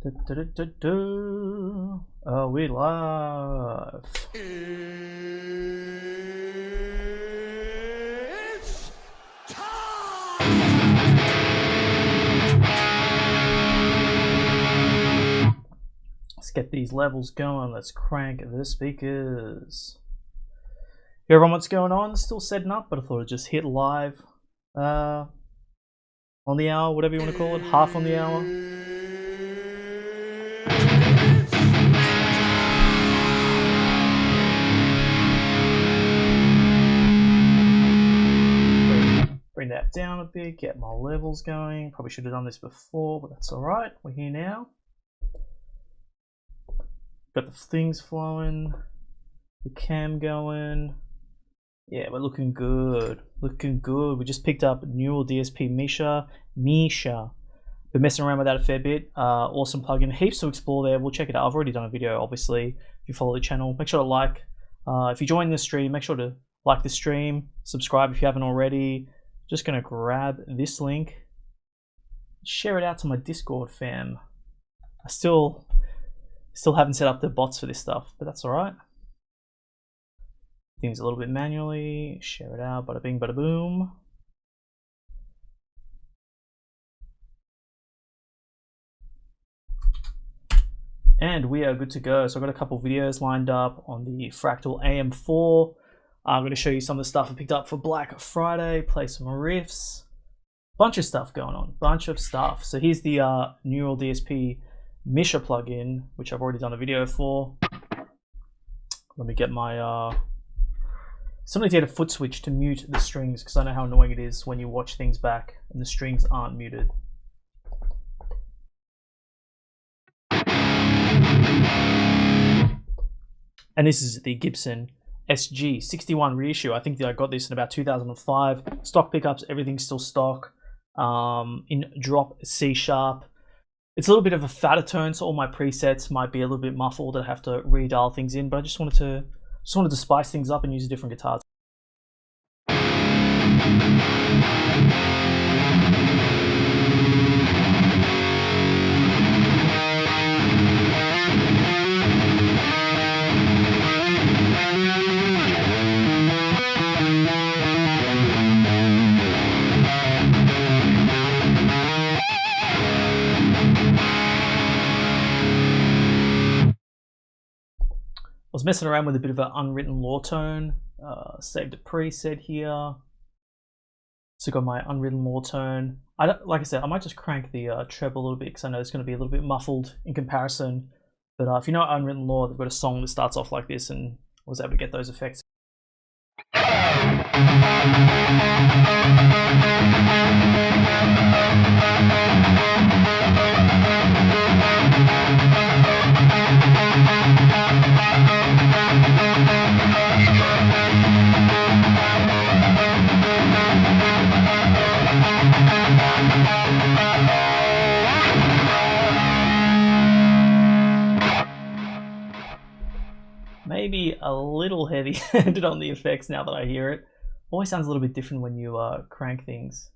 Oh, we live. It's time! Let's get these levels going. Let's crank the speakers. Hey everyone, what's going on? Still setting up, but I thought I'd just hit live on the hour, whatever you want to call it, half on the hour. Bring that down a bit, get my levels going. Probably should have done this before, but that's alright. We're here now. Got the things flowing, the cam going. Yeah, we're looking good. Looking good. We just picked up Neural DSP Misha. Been messing around with that a fair bit. Awesome plugin. Heaps to explore there. We'll check it out. I've already done a video, obviously. If you follow the channel, make sure to like. If you join the stream, make sure to like the stream. Subscribe if you haven't already. Just gonna grab this link. Share it out to my Discord fam. I still haven't set up the bots for this stuff, but that's alright. Things a little bit manually, share it out, bada bing, bada boom. And we are good to go. So I've got a couple videos lined up on the Fractal AM4. I'm going to show you some of the stuff I picked up for Black Friday, play some riffs, bunch of stuff going on, bunch of stuff. So here's the Neural DSP Misha plugin, which I've already done a video for. Let me get my somebody to get a foot switch to mute the strings, because I know how annoying it is when you watch things back and the strings aren't muted. And this is the Gibson SG 61 reissue. I think that I got this in about 2005. Stock pickups, everything's still stock. In drop C sharp. It's a little bit of a fatter tone, so all my presets might be a little bit muffled. I have to redial things in, but I just wanted to spice things up and use a different guitar. I was messing around with a bit of an unwritten law tone, saved a preset here. So got my unwritten law tone. Like I said, I might just crank the treble a little bit because I know it's going to be a little bit muffled in comparison. But if you know unwritten law, they've got a song that starts off like this, and I was able to get those effects. Maybe a little heavy-handed on the effects now that I hear it. Always sounds a little bit different when you crank things.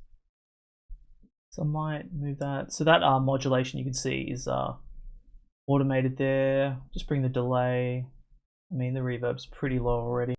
So I might move that. So that modulation you can see is automated there. Just bring the delay. I mean, the reverb's pretty low already.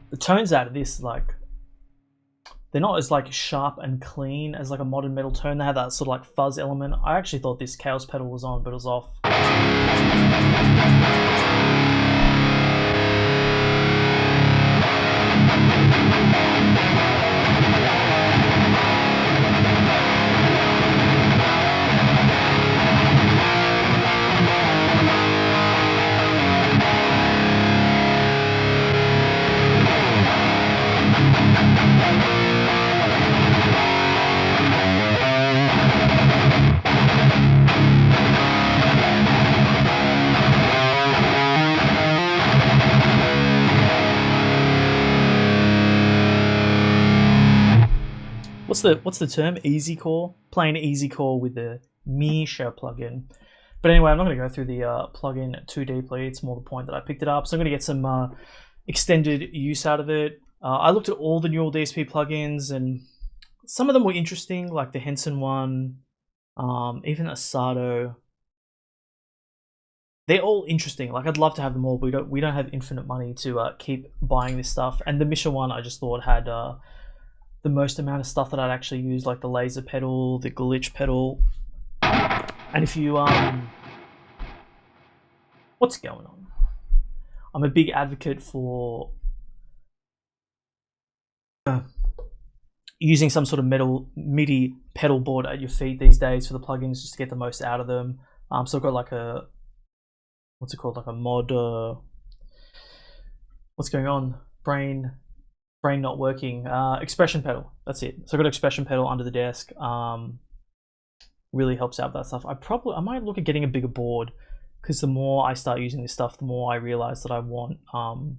The tones out of this, like, they're not as like sharp and clean as like a modern metal tone. They have that sort of like fuzz element. I actually thought this chaos pedal was on, but it was off. what's the term? Easy core. Playing easy core with the Misha plugin. But anyway, I'm not going to go through the plugin too deeply. It's more the point that I picked it up. So I'm going to get some extended use out of it. I looked at all the neural DSP plugins, and some of them were interesting, like the Henson one, even Asado. They're all interesting. Like, I'd love to have them all, but we don't have infinite money to keep buying this stuff. And the Misha one, I just thought had the most amount of stuff that I'd actually use, like the laser pedal, the glitch pedal. And if you what's going on? I'm a big advocate for using some sort of MIDI pedal board at your feet these days for the plugins, just to get the most out of them. So I've got like a, what's it called, like a mod, what's going on? Brain not working. Expression pedal, that's it. So I've got an expression pedal under the desk. Really helps out with that stuff. I might look at getting a bigger board, because the more I start using this stuff, the more I realize that I want, I'm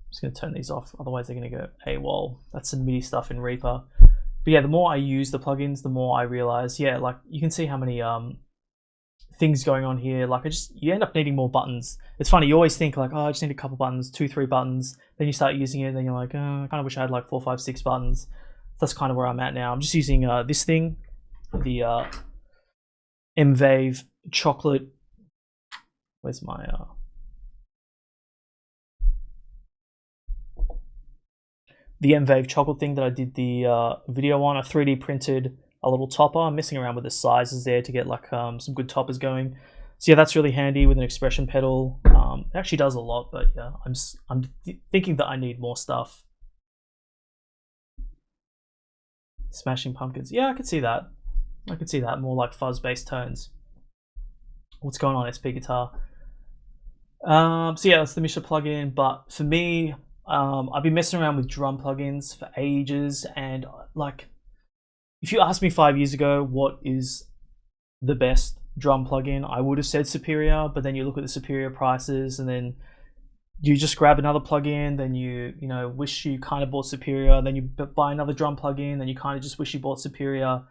just going to turn these off, otherwise they're going to go AWOL. That's some MIDI stuff in Reaper. But yeah, the more I use the plugins, the more I realize, yeah, like you can see how many things going on here. Like you end up needing more buttons. It's funny, you always think like, oh, I just need a couple buttons, 2, 3 buttons. Then you start using it, and then you're like, oh, I kind of wish I had like 4, 5, 6 buttons. That's kind of where I'm at now. I'm just using this thing, the M-Wave chocolate. Where's my the M-Wave chocolate thing that I did the video on. I 3D printed a little topper. I'm messing around with the sizes there to get like some good toppers going. So yeah, that's really handy with an expression pedal. It actually does a lot, but yeah, I'm thinking that I need more stuff. Smashing Pumpkins. Yeah, I could see that. I could see that. More like fuzz-based tones. What's going on, SP Guitar? So yeah, that's the Misha plugin. But for me, I've been messing around with drum plugins for ages, and like, if you asked me 5 years ago what is the best drum plugin, I would have said Superior. But then you look at the Superior prices, and then you just grab another plugin, then you know, wish you kind of bought Superior, then you buy another drum plugin, then you kind of just wish you bought Superior.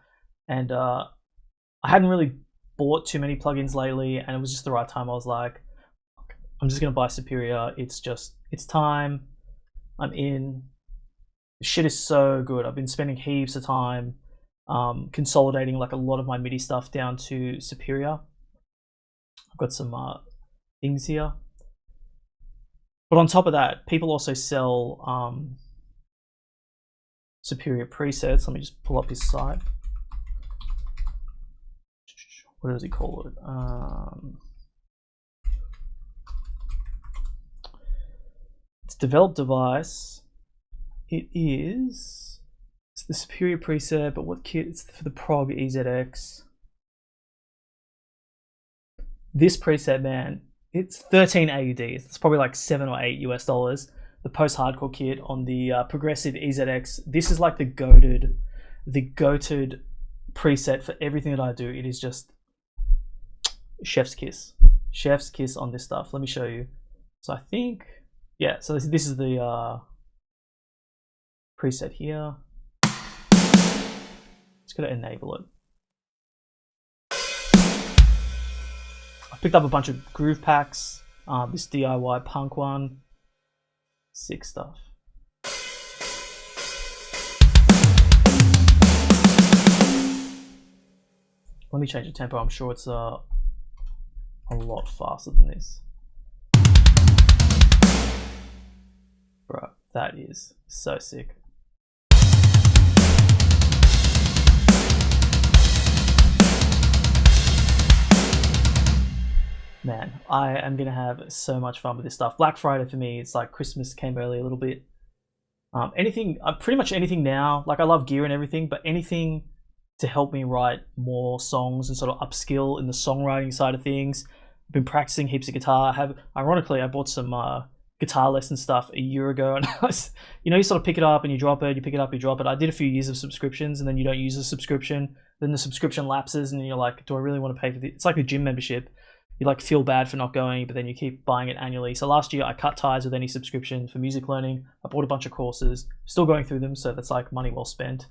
And I hadn't really bought too many plugins lately, and it was just the right time. I was like, I'm just gonna buy Superior. It's time. I'm in. The shit is so good. I've been spending heaps of time consolidating like a lot of my MIDI stuff down to Superior. I've got some things here. But on top of that, people also sell Superior presets. Let me just pull up his site. What does he call it? It's developed device. It's the Superior preset, but what kit? It's for the Prog EZX. This preset, man, it's 13 AUDs. It's probably like $7 or $8 US. The post-hardcore kit on the progressive EZX. This is like the goated preset for everything that I do. It is just chef's kiss on this stuff. Let me show you. So I think, yeah, so this is the preset here. Just gotta enable it. I picked up a bunch of groove packs, this DIY punk one. Sick stuff. Let me change the tempo. I'm sure it's a lot faster than this. Bro, that is so sick. Man, I am gonna have so much fun with this stuff. Black Friday for me, it's like Christmas came early a little bit. Anything, pretty much anything now. Like, I love gear and everything, but anything to help me write more songs and sort of upskill in the songwriting side of things. I've been practicing heaps of guitar. Ironically, I bought some guitar lesson stuff a year ago, and you sort of pick it up and you drop it, you pick it up, you drop it. I did a few years of subscriptions, and then you don't use the subscription, then the subscription lapses, and you're like, do I really want to pay for this? It's like a gym membership. you like feel bad for not going, but then you keep buying it annually. So last year I cut ties with any subscription for music learning. I bought a bunch of courses, still going through them, so that's like money well spent.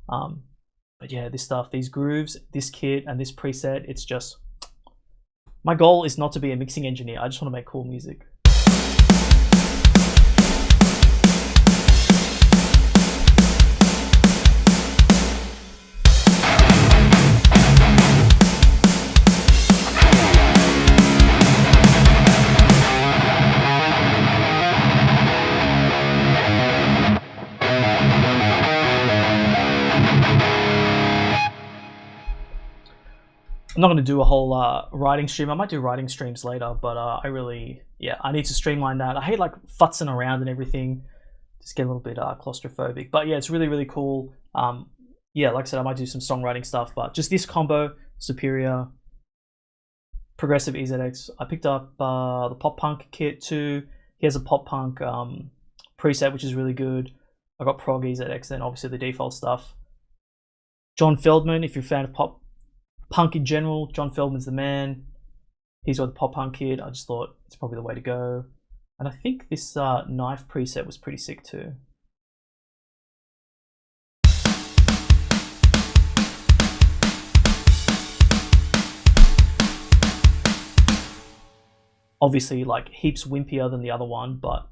But yeah, this stuff, these grooves, this kit, and this preset, it's just, my goal is not to be a mixing engineer. I just want to make cool music. I'm not going to do a whole writing stream. I might do writing streams later, but I need to streamline that. I hate like futzing around and everything. Just get a little bit claustrophobic. But yeah, it's really, really cool. Yeah, like I said, I might do some songwriting stuff, but just this combo, Superior, Progressive EZX. I picked up the Pop Punk kit too. Here's a Pop Punk preset, which is really good. I got Prog EZX, then obviously the default stuff. John Feldman, if you're a fan of pop punk in general, John Feldman's the man. He's got the Pop Punk kit. I just thought it's probably the way to go. And I think this knife preset was pretty sick too. Obviously, like heaps wimpier than the other one, but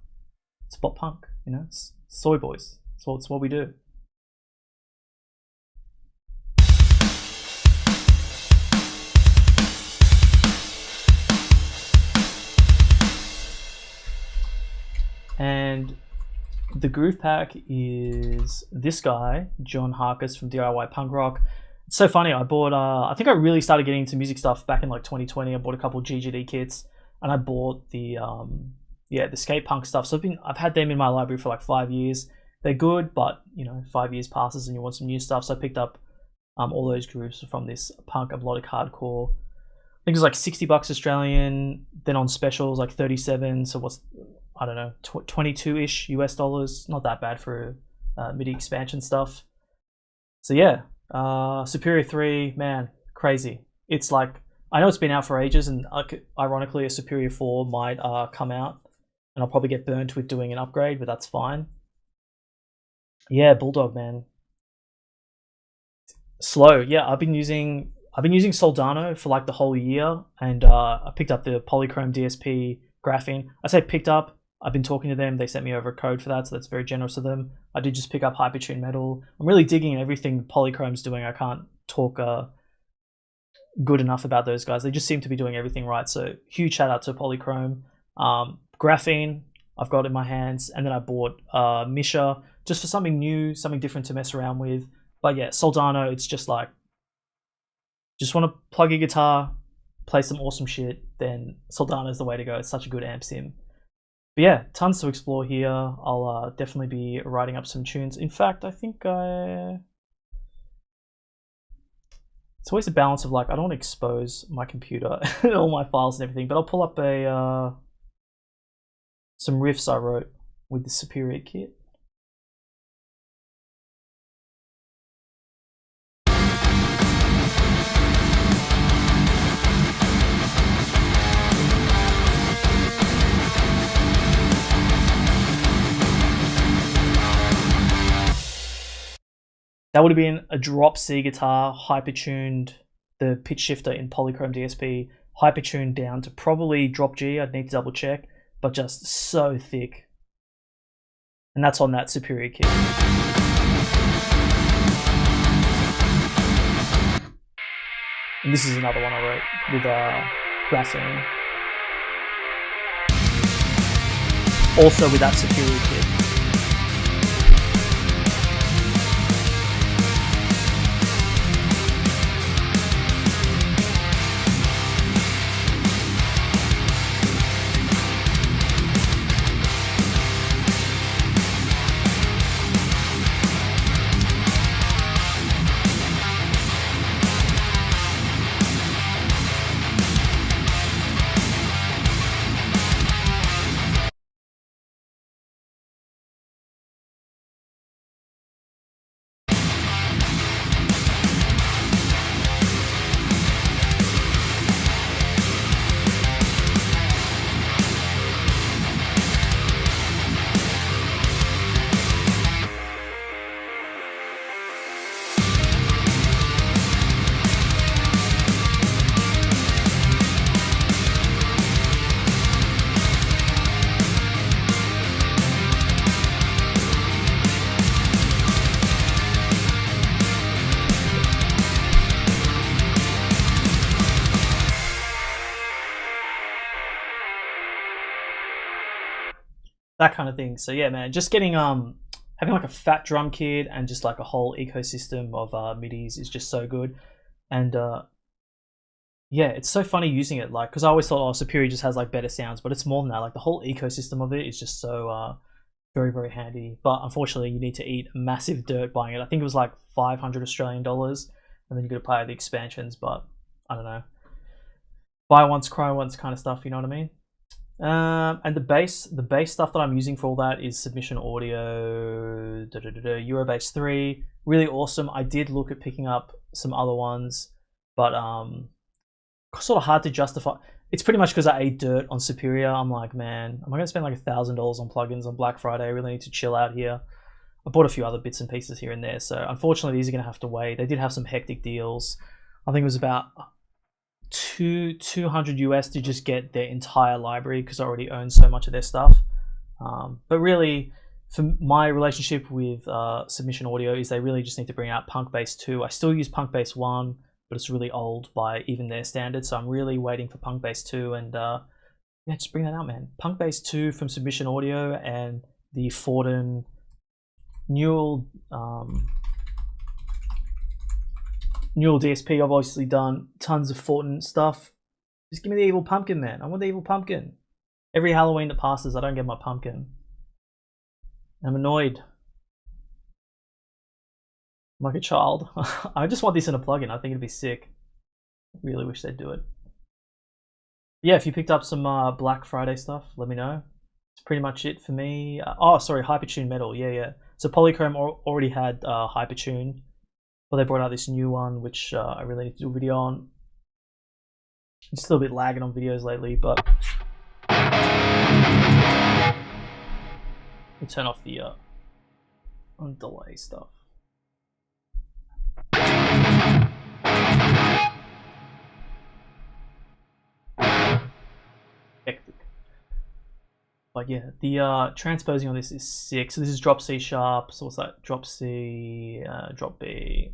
it's pop punk, you know, it's soy boys. It's what we do. And the groove pack is this guy, John Harkis from DIY Punk Rock. It's so funny. I bought, I think I really started getting into music stuff back in like 2020. I bought a couple GGD kits, and I bought the skate punk stuff. So I've had them in my library for like 5 years. They're good, but you know, 5 years passes and you want some new stuff. So I picked up all those grooves from this punk melodic hardcore. I think it was like $60 Australian. Then on specials like 37. So what's, I don't know, 22-ish US dollars. Not that bad for MIDI expansion stuff. So yeah, Superior 3, man, crazy. It's like, I know it's been out for ages, and ironically a Superior 4 might come out, and I'll probably get burnt with doing an upgrade, but that's fine. Yeah, Bulldog, man. Slow. Yeah, I've been using Soldano for like the whole year, and I picked up the Polychrome DSP graphene. I say picked up. I've been talking to them. They sent me over a code for that, so that's very generous of them. I did just pick up Hypertune Metal. I'm really digging everything Polychrome's doing. I can't talk good enough about those guys. They just seem to be doing everything right. So huge shout out to Polychrome. Graphene, I've got in my hands, and then I bought Misha just for something new, something different to mess around with. But yeah, Soldano, it's just like, just want to plug your guitar, play some awesome shit, then Soldano is the way to go. It's such a good amp sim. But yeah, tons to explore here. I'll definitely be writing up some tunes. In fact, I think it's always a balance of like, I don't want to expose my computer and all my files and everything, but I'll pull up some riffs I wrote with the Superior kit. That would have been a drop C guitar, hypertuned, the pitch shifter in Polychrome DSP, hypertuned down to probably drop G, I'd need to double check, but just so thick. And that's on that Superior kit. And this is another one I wrote with graphene. Also with that Superior kit. that kind of thing. So yeah, man, just getting having like a fat drum kit and just like a whole ecosystem of midis is just so good. And yeah, it's so funny using it, like, because I always thought, oh, Superior just has like better sounds, but it's more than that. Like the whole ecosystem of it is just so very, very handy. But unfortunately, you need to eat massive dirt buying it. I think it was like 500 Australian dollars, and then you got to pay the expansions. But I don't know, buy once, cry once kind of stuff. You know what I mean? And the bass stuff that I'm using for all that is Submission Audio, Eurobase 3, really awesome. I did look at picking up some other ones, but sort of hard to justify. It's pretty much because I ate dirt on Superior. I'm like, man, am I gonna spend like $1,000 on plugins on Black Friday? I really need to chill out here. I bought a few other bits and pieces here and there, so unfortunately these are gonna have to wait. They did have some hectic deals. I think it was about 200 US to just get their entire library because I already own so much of their stuff. But really, for my relationship with Submission Audio is they really just need to bring out Punk Bass 2. I still use Punk Bass 1, but it's really old by even their standards, so I'm really waiting for Punk Bass 2, and yeah, just bring that out, man. Punk Bass 2 from Submission Audio and the Forden Newell DSP. I've obviously done tons of Fortin stuff. Just give me the Evil Pumpkin, man. I want the Evil Pumpkin. Every Halloween that passes, I don't get my pumpkin. I'm annoyed. I'm like a child. I just want this in a plugin. I think it'd be sick. I really wish they'd do it. Yeah, if you picked up some Black Friday stuff, let me know. It's pretty much it for me. Oh, sorry, Hypertune Metal. Yeah. So Polychrome already had Hypertune. Well, they brought out this new one, which I really need to do a video on. I'm still a bit lagging on videos lately, but we'll turn off the delay stuff. Hectic. But yeah, the transposing on this is sick. So this is drop C sharp. So what's that? Drop C, drop B.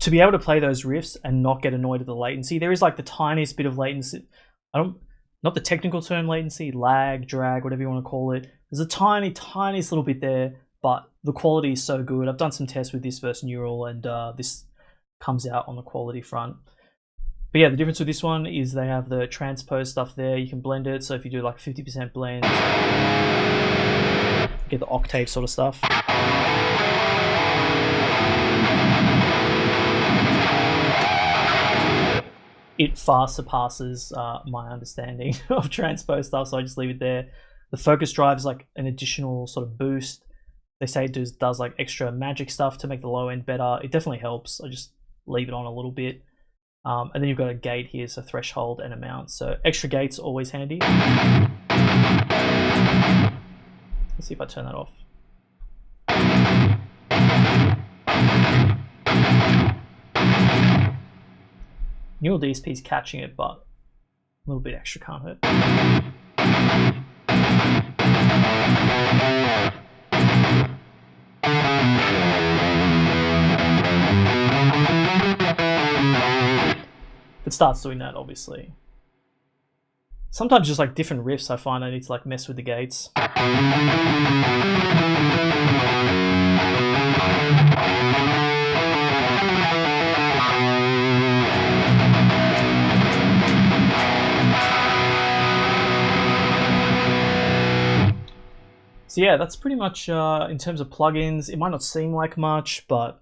To be able to play those riffs and not get annoyed at the latency, there is like the tiniest bit of latency. Not the technical term latency, lag, drag, whatever you want to call it. There's a tiniest little bit there, but the quality is so good. I've done some tests with this versus Neural, and this comes out on the quality front. But yeah, the difference with this one is they have the transpose stuff there. You can blend it, so if you do like 50% blend, get the octave sort of stuff. It far surpasses my understanding of transpose stuff, so I just leave it there. The focus drive is like an additional sort of boost. They say it does like extra magic stuff to make the low end better. It definitely helps. I just leave it on a little bit. And then you've got a gate here, so threshold and amount. So extra gate's always handy. Let's see if I turn that off. Neural DSP is catching it, but a little bit extra can't hurt. it starts doing that, obviously. Sometimes just like different riffs, I find I need to like mess with the gates. So yeah, that's pretty much in terms of plugins. It might not seem like much, but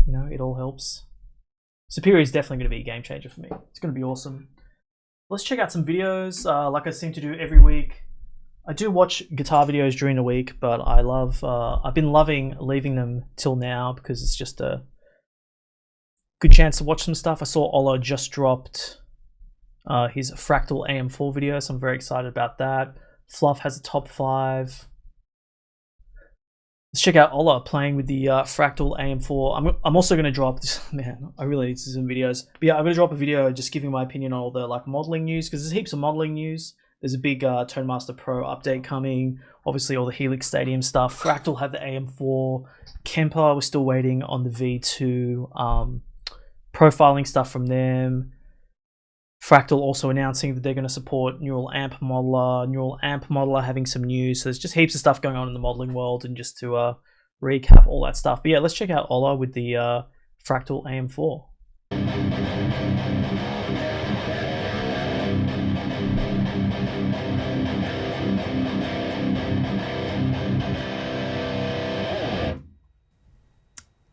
you know, it all helps. Superior is definitely going to be a game changer for me. It's going to be awesome. Let's check out some videos, like I seem to do every week. I do watch guitar videos during the week, but I've been loving leaving them till now because it's just a good chance to watch some stuff. I saw Ola just dropped his Fractal AM4 video, so I'm very excited about that. Fluff has a top 5. Let's check out Ola playing with the Fractal AM4. I'm also going to drop this. Man, I really need to do some videos. But yeah, I'm going to drop a video just giving my opinion on all the like modeling news, because there's heaps of modeling news. There's a big Tonemaster Pro update coming. Obviously, all the Helix Stadium stuff. Fractal have the AM4. Kemper, we're still waiting on the V2 profiling stuff from them. Fractal also announcing that they're going to support Neural Amp Modeler. Neural Amp Modeler having some news. So there's just heaps of stuff going on in the modeling world, and just to recap all that stuff. But yeah, let's check out Ola with the Fractal AM4.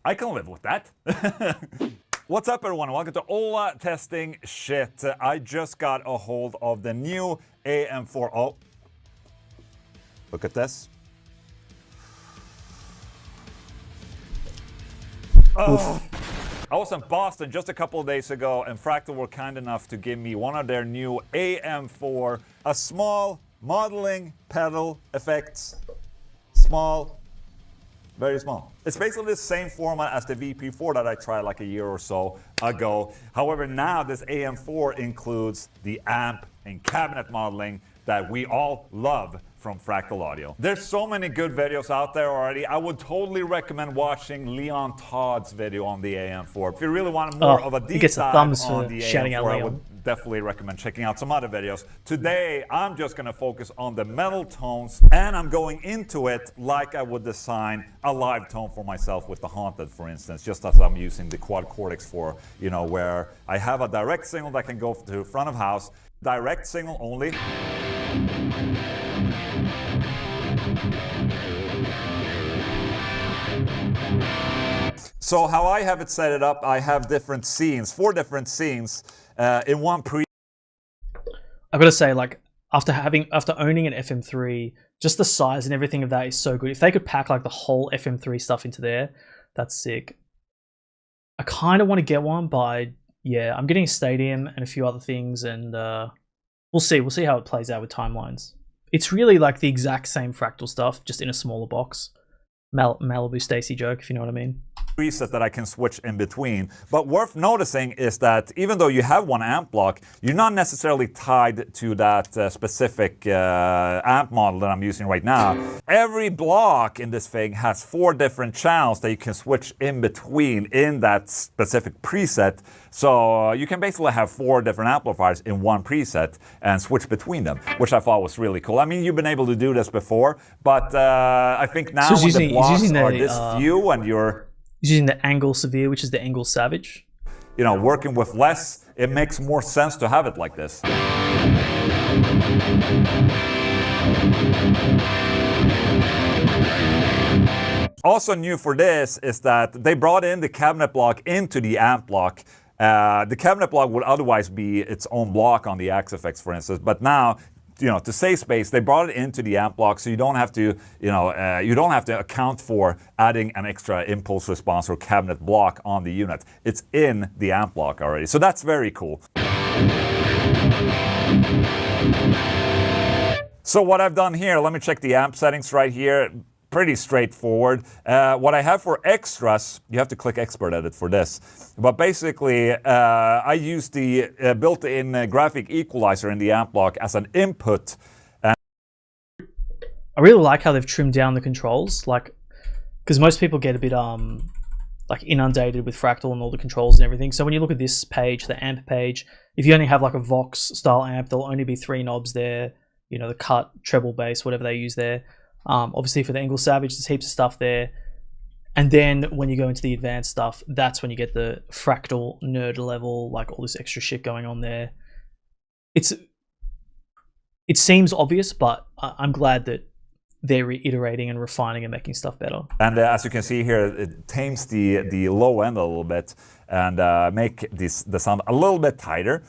I can live with that. What's up, everyone? Welcome to Ola Testing Shit. I just got a hold of the new AM4. Oh, look at this. Oh. I was in Boston just a couple of days ago, and Fractal were kind enough to give me one of their new AM4, a small modeling pedal effects. Small. Very small. It's basically the same format as the VP4 that I tried like a year or so ago. However, now this AM4 includes the amp and cabinet modeling that we all love from Fractal Audio. There's so many good videos out there already. I would totally recommend watching Leon Todd's video on the AM4. If you really want more of a deep dive on the AM4, I would definitely recommend checking out some other videos. Today, I'm just gonna focus on the metal tones, and I'm going into it like I would design a live tone for myself with the Haunted, for instance, just as I'm using the quad cortex for, you know, where I have a direct signal that can go to front of house, direct signal only. So how I have it set it up, I have different scenes, 4 different scenes in one pre. I've got to say, like, after owning an FM3, just the size and everything of that is so good. If they could pack like the whole FM3 stuff into there, that's sick. I kind of want to get one, but yeah, I'm getting a Stadium and a few other things, and we'll see how it plays out with timelines. It's really like the exact same Fractal stuff, just in a smaller box. Malibu Stacy joke, if you know what I mean. Preset that I can switch in between. But worth noticing is that even though you have one amp block, you're not necessarily tied to that specific amp model that I'm using right now. Every block in this thing has 4 different channels that you can switch in between in that specific preset. So you can basically have 4 different amplifiers in one preset and switch between them, which I thought was really cool. I mean, you've been able to do this before, but I think now when the blocks are this few and you're using the Angle Severe, which is the Angle Savage, you know, working with less, it makes more sense to have it like this. Also new for this is that they brought in the cabinet block into the amp block. The cabinet block would otherwise be its own block on the Axe-Fx, for instance, but now, you know, to save space, they brought it into the amp block, so you don't have to, you know, you don't have to account for adding an extra impulse response or cabinet block on the unit. It's in the amp block already, so that's very cool. So what I've done here, let me check the amp settings right here. Pretty straightforward. What I have for extras, you have to click Expert Edit for this. But basically, I use the built-in graphic equalizer in the amp block as an input. And I really like how they've trimmed down the controls, like, because most people get a bit like inundated with Fractal and all the controls and everything. So when you look at this page, the amp page, if you only have like a Vox style amp, there'll only be 3 knobs there. You know, the cut, treble, bass, whatever they use there. Obviously for the Engel Savage, there's heaps of stuff there. And then when you go into the advanced stuff, that's when you get the Fractal nerd level, like all this extra shit going on there. It seems obvious, but I'm glad that they're reiterating and refining and making stuff better. And as you can see here, it tames the low end a little bit and make the sound a little bit tighter.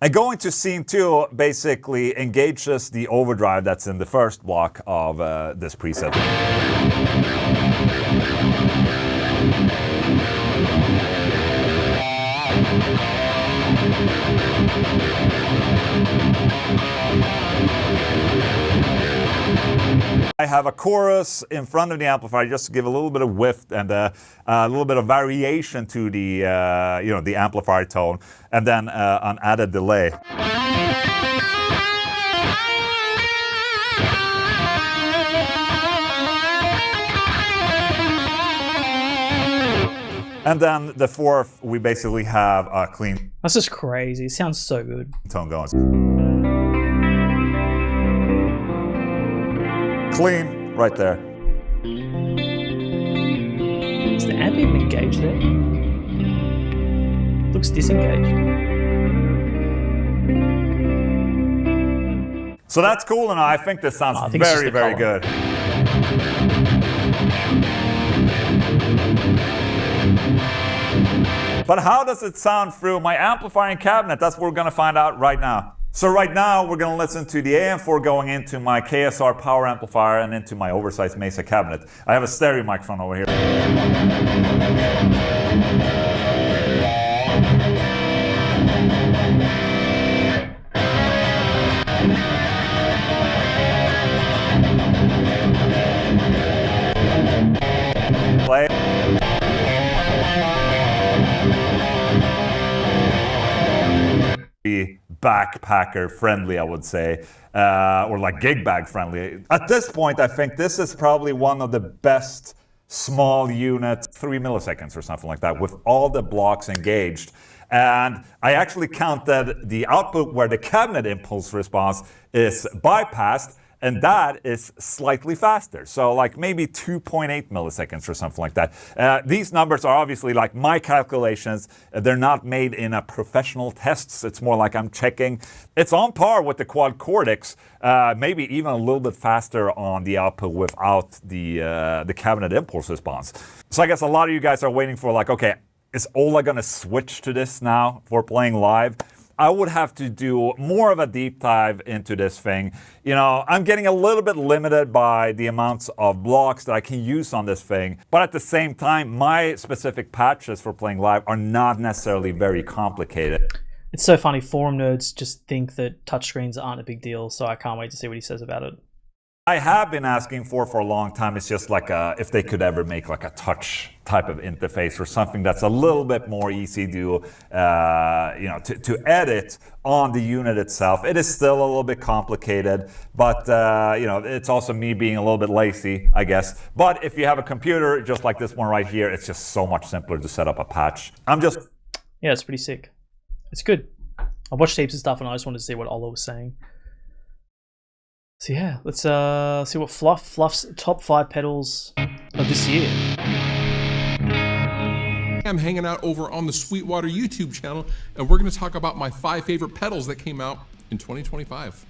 And going to scene 2 basically engages the overdrive that's in the first block of this preset. I have a chorus in front of the amplifier just to give a little bit of width and a little bit of variation to the the amplifier tone, and then an added delay. And then the fourth, we basically have a clean. That's just crazy. It sounds so good. Tone going. Clean, right there. Is the amp even engaged there? Looks disengaged. So that's cool, and I think this sounds very, very good. But how does it sound through my amplifying cabinet? That's what we're going to find out right now. So right now, we're going to listen to the AM4 going into my KSR power amplifier and into my oversized Mesa cabinet. I have a stereo microphone over here. Play. Backpacker friendly, I would say, or like gig bag friendly. At this point, I think this is probably one of the best small units, 3 milliseconds or something like that, with all the blocks engaged. And I actually counted the output where the cabinet impulse response is bypassed, and that is slightly faster. So like maybe 2.8 milliseconds or something like that. These numbers are obviously like my calculations. They're not made in a professional tests. It's more like I'm checking. It's on par with the quad Cortex, maybe even a little bit faster on the output without the cabinet impulse response. So I guess a lot of you guys are waiting for like, okay, is Ola gonna switch to this now for playing live? I would have to do more of a deep dive into this thing. You know, I'm getting a little bit limited by the amounts of blocks that I can use on this thing. But at the same time, my specific patches for playing live are not necessarily very complicated. It's so funny. Forum nerds just think that touchscreens aren't a big deal, so I can't wait to see what he says about it. I have been asking for a long time, it's just like if they could ever make like a touch type of interface or something that's a little bit more easy to, to edit on the unit itself. It is still a little bit complicated, but it's also me being a little bit lazy, I guess. But if you have a computer just like this one right here, it's just so much simpler to set up a patch. Yeah, it's pretty sick. It's good. I watched heaps of stuff and I just wanted to see what Ola was saying. So yeah, let's see what Fluff's top 5 pedals of this year. I'm hanging out over on the Sweetwater YouTube channel, and we're going to talk about my 5 favorite pedals that came out in 2025.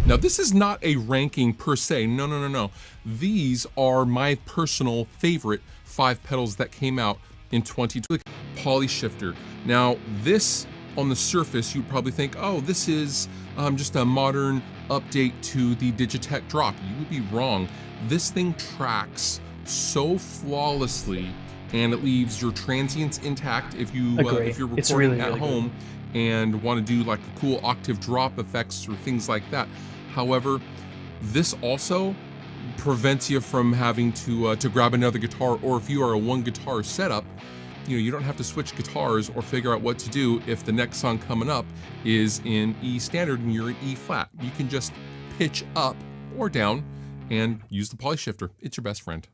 Now, this is not a ranking per se. No. These are my personal favorite 5 pedals that came out in 2020. Poly Shifter. Now, this on the surface, you'd probably think, oh, this is just a modern update to the Digitech Drop. You would be wrong. This thing tracks so flawlessly, and it leaves your transients intact if you're recording really at home and want to do like a cool octave drop effects or things like that. However, this also prevents you from having to grab another guitar, or if you are a one guitar setup, you don't have to switch guitars or figure out what to do if the next song coming up is in E standard and you're in E flat. You can just pitch up or down and use the poly shifter. It's your best friend.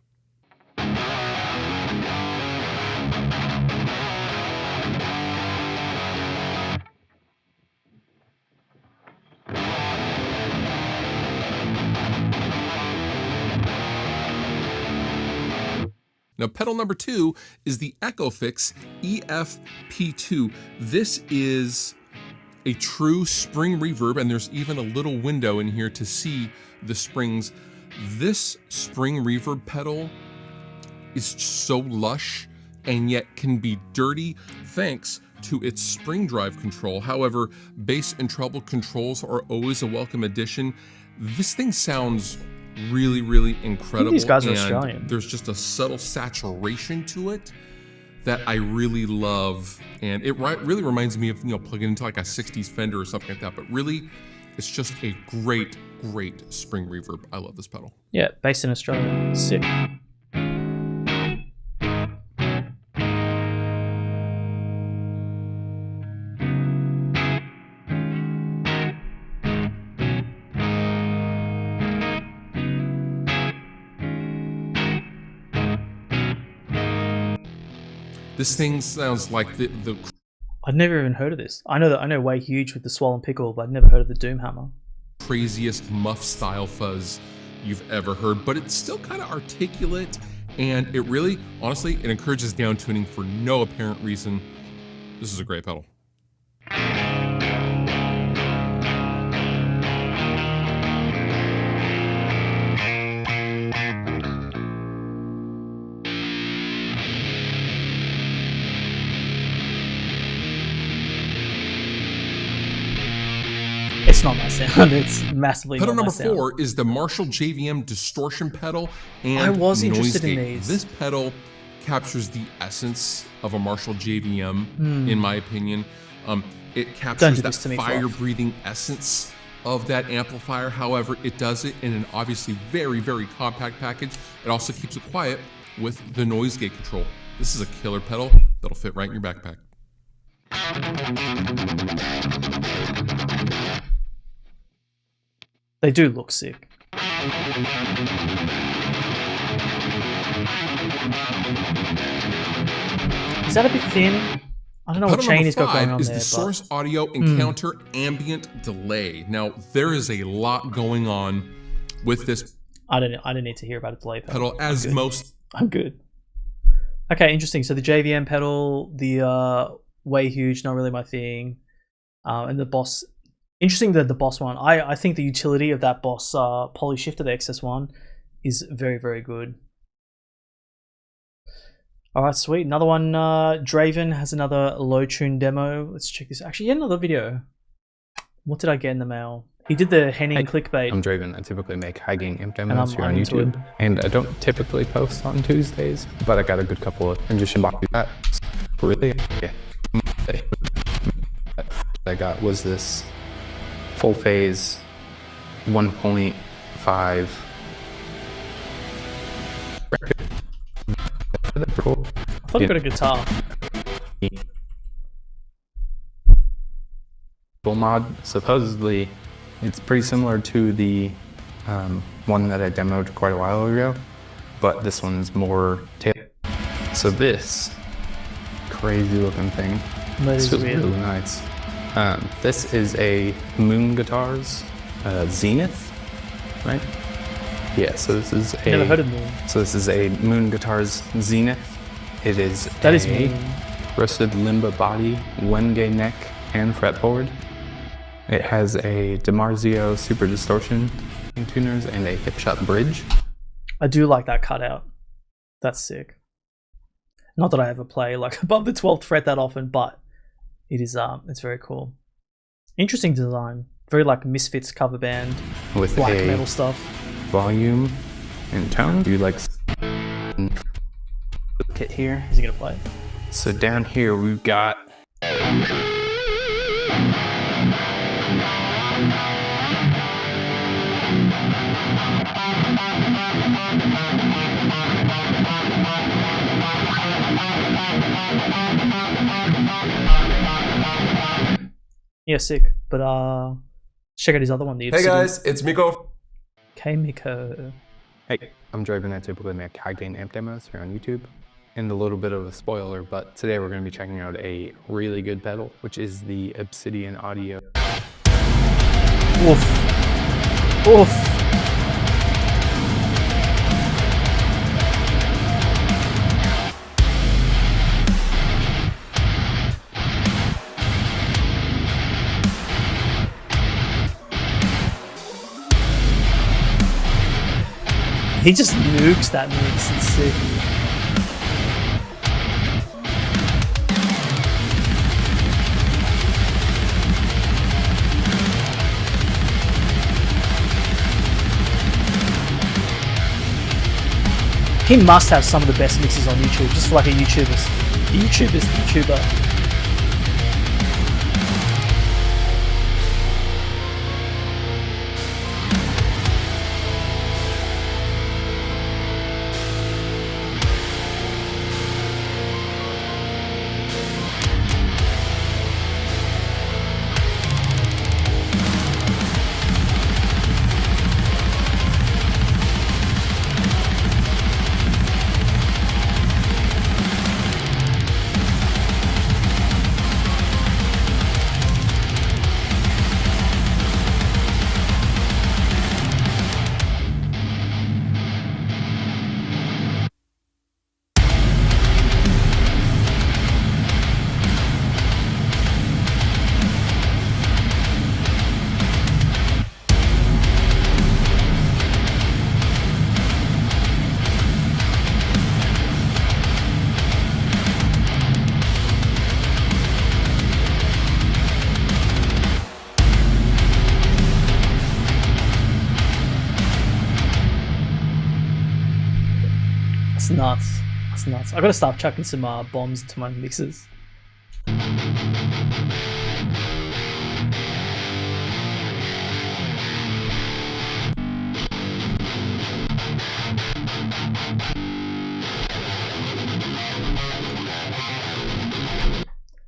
Now, pedal number 2 is the EchoFix EFP2. This is a true spring reverb, and there's even a little window in here to see the springs. This spring reverb pedal is so lush and yet can be dirty thanks to its spring drive control. However, bass and treble controls are always a welcome addition. This thing sounds really, really incredible. These guys are and Australian. There's just a subtle saturation to it that I really love, and it really reminds me of plugging into like a 60s Fender or something like that. But really, it's just a great, great spring reverb. I love this pedal. Yeah, based in Australia. Sick. This thing sounds like the I'd never even heard of this. I know Way Huge with the Swollen Pickle, but I'd never heard of the Doomhammer. craziest muff style fuzz you've ever heard, but it's still kind of articulate, and it really, honestly, it encourages down tuning for no apparent reason. This is a great pedal. It's not my sound. It's massively Pedal not my number sound. 4 is the Marshall JVM distortion pedal and I was noise interested in gate. these. This pedal captures the essence of a Marshall JVM, in my opinion. It captures do that this to me, fire-breathing essence of that amplifier. However, it does it in an obviously very, very compact package. It also keeps it quiet with the noise gate control. This is a killer pedal that'll fit right in your backpack. They do look sick. Is that a bit thin? I don't know what Pedal chain number he's got going 5 on is there. the Source Audio Encounter Ambient Delay. Now, there is a lot going on with this I don't need to hear about a delay pedal. pedal, as most. I'm good. Okay, interesting. So the JVM pedal, the Way Huge, not really my thing. And the Boss, interesting that the Boss one. I think the utility of that Boss poly shifter, the XS1, is very, very good. All right, sweet. Another one. Draven has another low tune demo. Let's check this. Actually, yet another video. What did I get in the mail? He did the Henning clickbait. I'm Draven. I typically make high gain imp I'm demos here on into YouTube. it. And I don't typically post on Tuesdays, but I got a good couple of transition boxes. That really, yeah. I got was this full phase 1.5. I thought I got a guitar. Full mod. Supposedly, it's pretty similar to the one that I demoed quite a while ago, but this one's more so this crazy looking thing. That This is feels weird. really nice. This is a Moon Guitars Zenith, right? Yeah. So this is a. Never heard of Moon. So this is a Moon Guitars Zenith. It is That is a mean. rusted limba body, one-gay neck, and fretboard. It has a DiMarzio Super Distortion tuners and a hip shot bridge. I do like that cutout. That's sick. Not that I ever play like above the 12th fret that often, but it is it's very cool. Interesting design. Very like Misfits cover band, With black a metal stuff. volume and tone. You like kit here. Is he gonna play? So down here we've got Yeah, sick. But check out his other one. The Hey Obsidian. guys, it's Miko. Okay, Miko. Hey, I'm driving that typically make Cagdane amp demos here on YouTube. And a little bit of a spoiler, but today we're going to be checking out a really good pedal, which is the Obsidian Audio. Oof. Oof. He just nukes that mix. It's sick. He must have some of the best mixes on YouTube, just for like a YouTuber. That's nuts. That's nuts. I gotta start chucking some bombs into my mixes.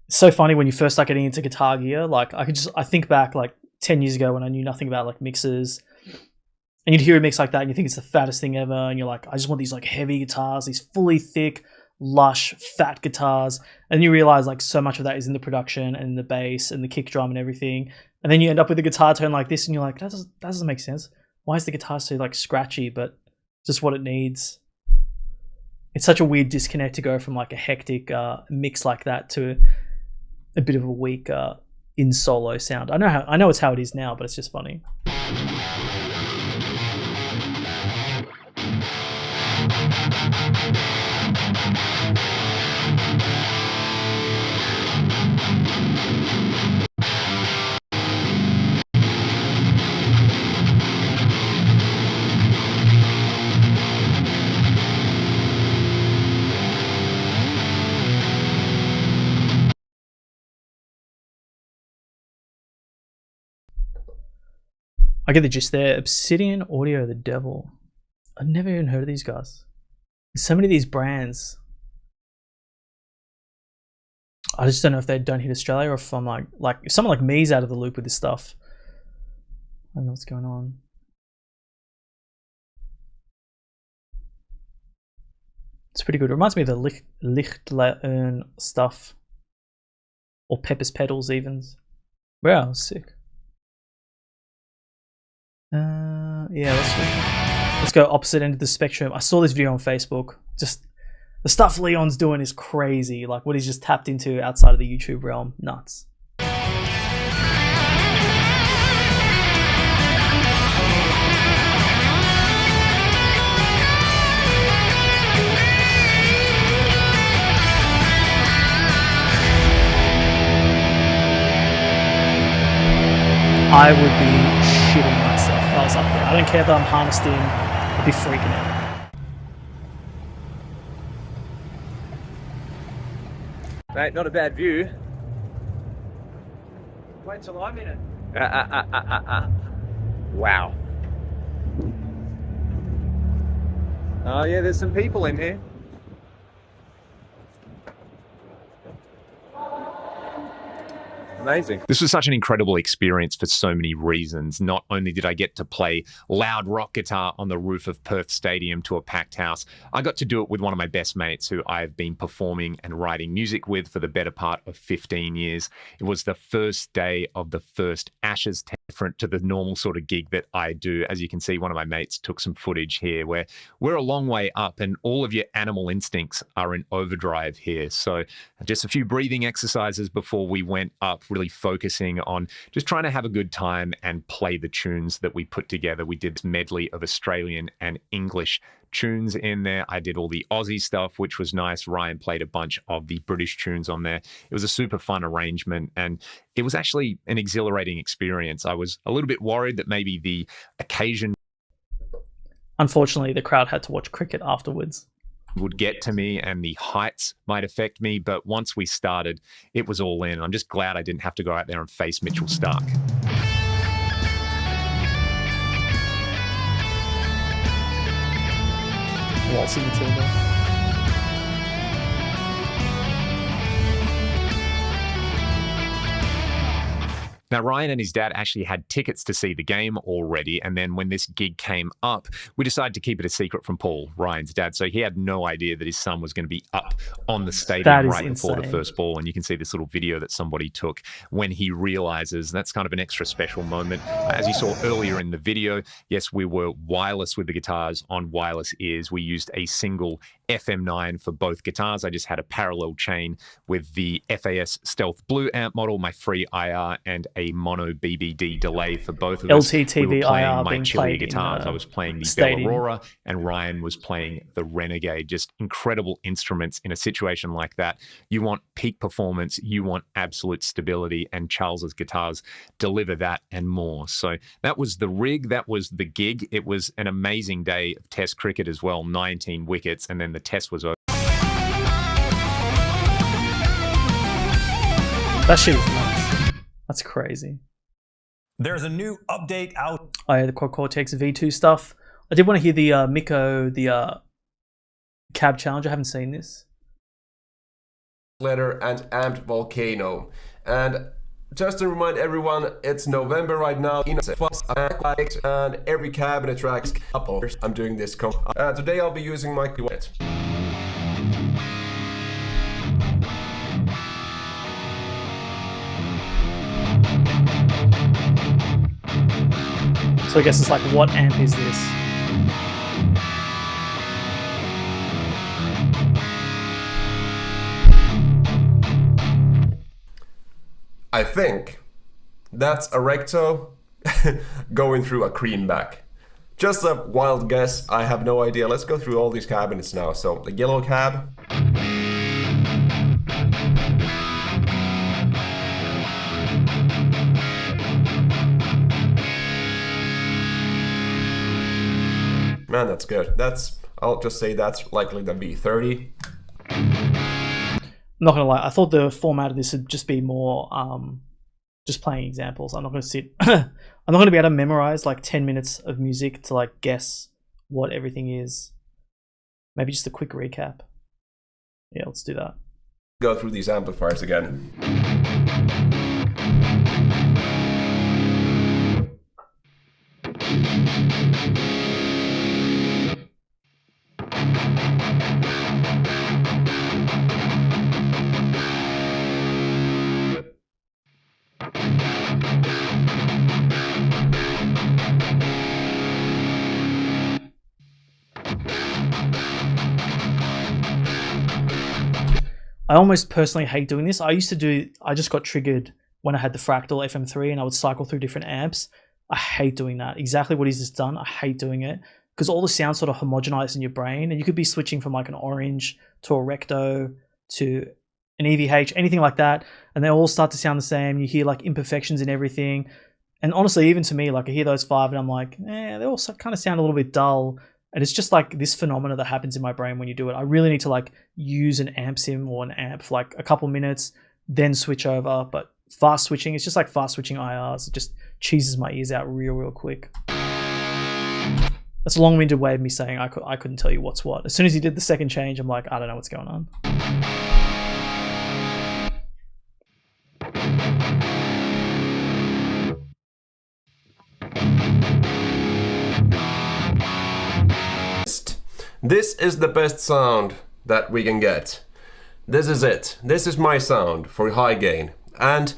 It's so funny when you first start getting into guitar gear. Like I think back like 10 years ago when I knew nothing about like mixes. And you'd hear a mix like that and you think it's the fattest thing ever. And you're like, I just want these like heavy guitars, these fully thick, lush, fat guitars. And you realize like so much of that is in the production and the bass and the kick drum and everything. And then you end up with a guitar tone like this and you're like, that doesn't make sense. Why is the guitar so like scratchy, but just what it needs? It's such a weird disconnect to go from like a hectic mix like that to a bit of a weak in solo sound. I know it's how it is now, but it's just funny. I get the gist there. Obsidian Audio, the devil. I've never even heard of these guys. There's so many of these brands. I just don't know if they don't hit Australia or if I'm like if someone like me's out of the loop with this stuff. I don't know what's going on. It's pretty good. It reminds me of the Lichtleern stuff. Or Pepper's Pedals evens. Wow, sick. Yeah, let's go opposite end of the spectrum. I saw this video on Facebook. Just the stuff Leon's doing is crazy. Like what he's just tapped into outside of the YouTube realm. Nuts. I would be shitting myself if I was up there. I don't care that I'm harnessed in. I'd be freaking out. Mate, not a bad view. Wait till I'm in it. Wow. Oh yeah, there's some people in here. Amazing. This was such an incredible experience for so many reasons. Not only did I get to play loud rock guitar on the roof of Perth Stadium to a packed house, I got to do it with one of my best mates who I've been performing and writing music with for the better part of 15 years. It was the first day of the first Ashes test, different to the normal sort of gig that I do. As you can see, one of my mates took some footage here where we're a long way up and all of your animal instincts are in overdrive here. So just a few breathing exercises before we went up, really focusing on just trying to have a good time and play the tunes that we put together. We did this medley of Australian and English tunes in there. I did all the Aussie stuff, which was nice. Ryan played a bunch of the British tunes on there. It was a super fun arrangement and it was actually an exhilarating experience. I was a little bit worried that maybe the occasion Unfortunately, the crowd had to watch cricket afterwards. Would get to me and the heights might affect me, but once we started, it was all in. I'm just glad I didn't have to go out there and face Mitchell Starc. Waltzing Matilda. Now, Ryan and his dad actually had tickets to see the game already, and then when this gig came up, we decided to keep it a secret from Paul, Ryan's dad, so he had no idea that his son was going to be up on the stadium right before the first ball, and you can see this little video that somebody took when he realizes that's kind of an extra special moment. As you saw earlier in the video, yes, we were wireless with the guitars on wireless ears. We used a single FM9 for both guitars. I just had a parallel chain with the FAS Stealth Blue amp model, my free IR, and a mono BBD delay for both of us. LTTV we were playing IR my being Chili played guitars. in I was playing the stadium. Bella Aurora, and Ryan was playing the Renegade. Just incredible instruments in a situation like that. You want peak performance, you want absolute stability, and Charles's guitars deliver that and more. So that was the rig, that was the gig. It was an amazing day of Test cricket as well, 19 wickets, and then the test was over. That shit was nuts. That's crazy. There's a new update out. Oh yeah, the Quad Cortex V2 stuff. I did want to hear the Miko, the cab challenge. I haven't seen this. Letter and amped volcano. And just to remind everyone, it's November right now. And every cabinet tracks couple. I'm doing this. Today I'll be using my duet. So I guess it's like, what amp is this? I think that's a recto going through a creamback. Just a wild guess, I have no idea. Let's go through all these cabinets now. So the yellow cab. Man, that's good. I'll just say that's likely the V30. I'm not gonna lie, I thought the format of this would just be more just playing examples. I'm not gonna sit I'm not gonna be able to memorize like 10 minutes of music to like guess what everything is. Maybe just a quick recap. Yeah, let's do that. Go through these amplifiers again. I almost personally hate doing this. I just got triggered when I had the Fractal FM3 and I would cycle through different amps. I hate doing that. Exactly what he's just done. I hate doing it because all the sounds sort of homogenize in your brain and you could be switching from like an orange to a recto to an EVH, anything like that. And they all start to sound the same. You hear like imperfections in everything. And honestly, even to me, like I hear those five and I'm like, they all kind of sound a little bit dull. And it's just like this phenomena that happens in my brain when you do it. I really need to like use an amp sim or an amp for like a couple minutes, then switch over. But fast switching, it's just like fast switching IRs. It just cheeses my ears out real quick. That's a long-winded way of me saying I couldn't tell you what's what. As soon as he did the second change, I'm like, I don't know what's going on. This is the best sound that we can get. This is it. This is my sound for high gain. And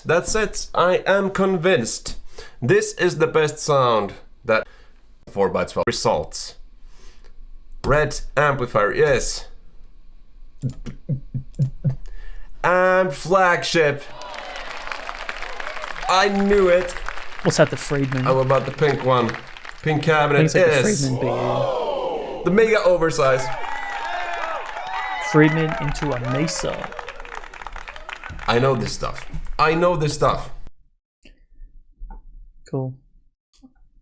that's it. I am convinced. This is the best sound that 4x12 results. Red amplifier, yes. And flagship. I knew it. What's that, the Friedman? How about the pink one? Pink cabinet, It's like the yes. Friedman BE. The mega oversize. Friedman into a Mesa. I know this stuff. I know this stuff. Cool.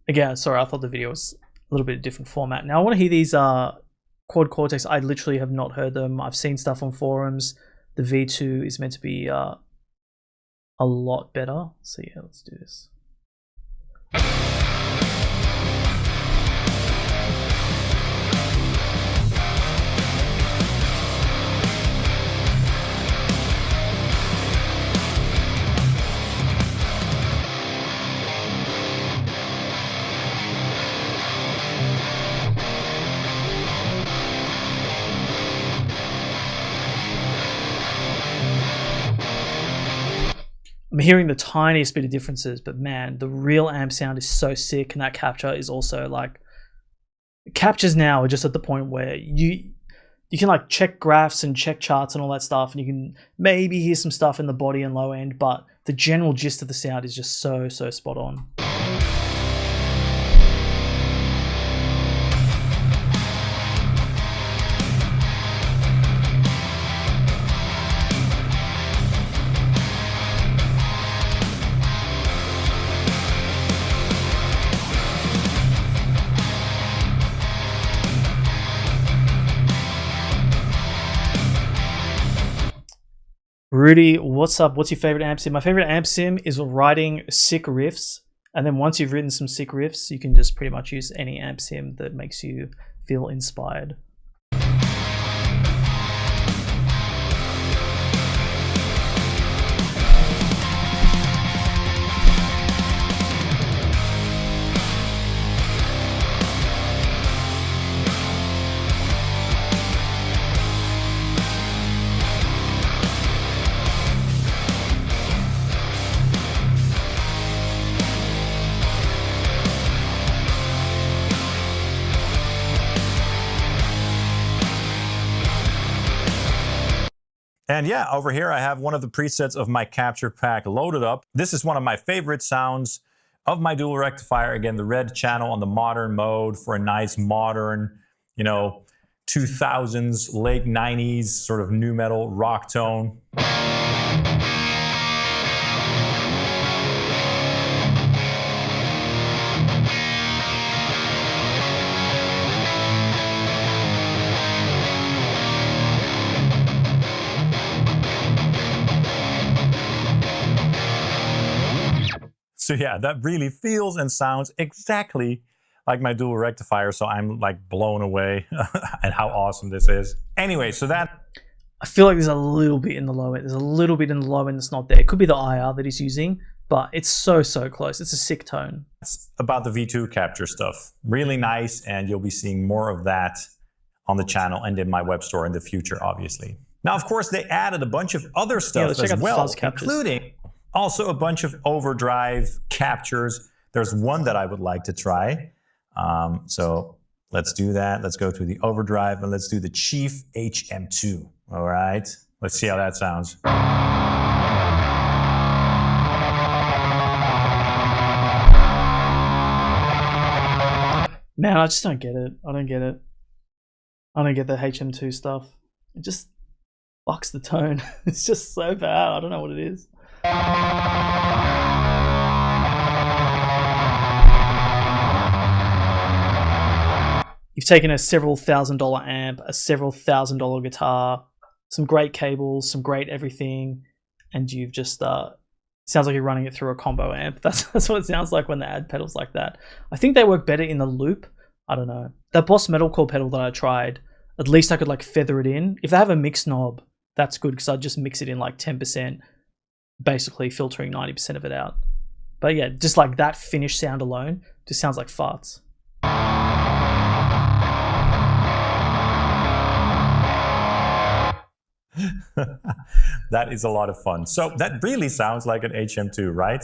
Again, sorry, I thought the video was a little bit of different format. Now I want to hear these Quad Cortex. I literally have not heard them. I've seen stuff on forums. The V2 is meant to be a lot better. So yeah, let's do this. I'm hearing the tiniest bit of differences, but man, the real amp sound is so sick, and that capture is also like, captures now are just at the point where you can like check graphs and check charts and all that stuff, and you can maybe hear some stuff in the body and low end, but the general gist of the sound is just so spot on. Rudy, what's up? What's your favorite amp sim? My favorite amp sim is writing sick riffs, and then once you've written some sick riffs, you can just pretty much use any amp sim that makes you feel inspired. And yeah, over here I have one of the presets of my capture pack loaded up. This is one of my favorite sounds of my dual rectifier. Again, the red channel on the modern mode for a nice modern, you know, 2000s, late 90s sort of nu metal rock tone. So yeah, that really feels and sounds exactly like my dual rectifier. So I'm like blown away at how awesome this is. Anyway, so that... I feel like there's a little bit in the low end. There's a little bit in the low end that's not there. It could be the IR that he's using, but it's so close. It's a sick tone. That's about the V2 capture stuff. Really nice, and you'll be seeing more of that on the channel and in my web store in the future, obviously. Now, of course, they added a bunch of other stuff as well, including also a bunch of overdrive captures. There's one that I would like to try. So let's do that. Let's go to the overdrive and let's do the Chief HM2. All right, let's see how that sounds. Man, I just don't get it. I don't get it. I don't get the HM2 stuff. It just fucks the tone. It's just so bad. I don't know what it is. You've taken a several $1,000 amp, a several $1,000 guitar, some great cables, some great everything, and you've just sounds like you're running it through a combo amp. That's what it sounds like when they add pedals like that. I think they work better in the loop. I don't know. That Boss Metalcore pedal that I tried, at least I could like feather it in. If they have a mix knob, that's good because I'd just mix it in like 10%, basically filtering 90% of it out. But yeah, just like that finished sound alone just sounds like farts. That is a lot of fun. So that really sounds like an HM2, right?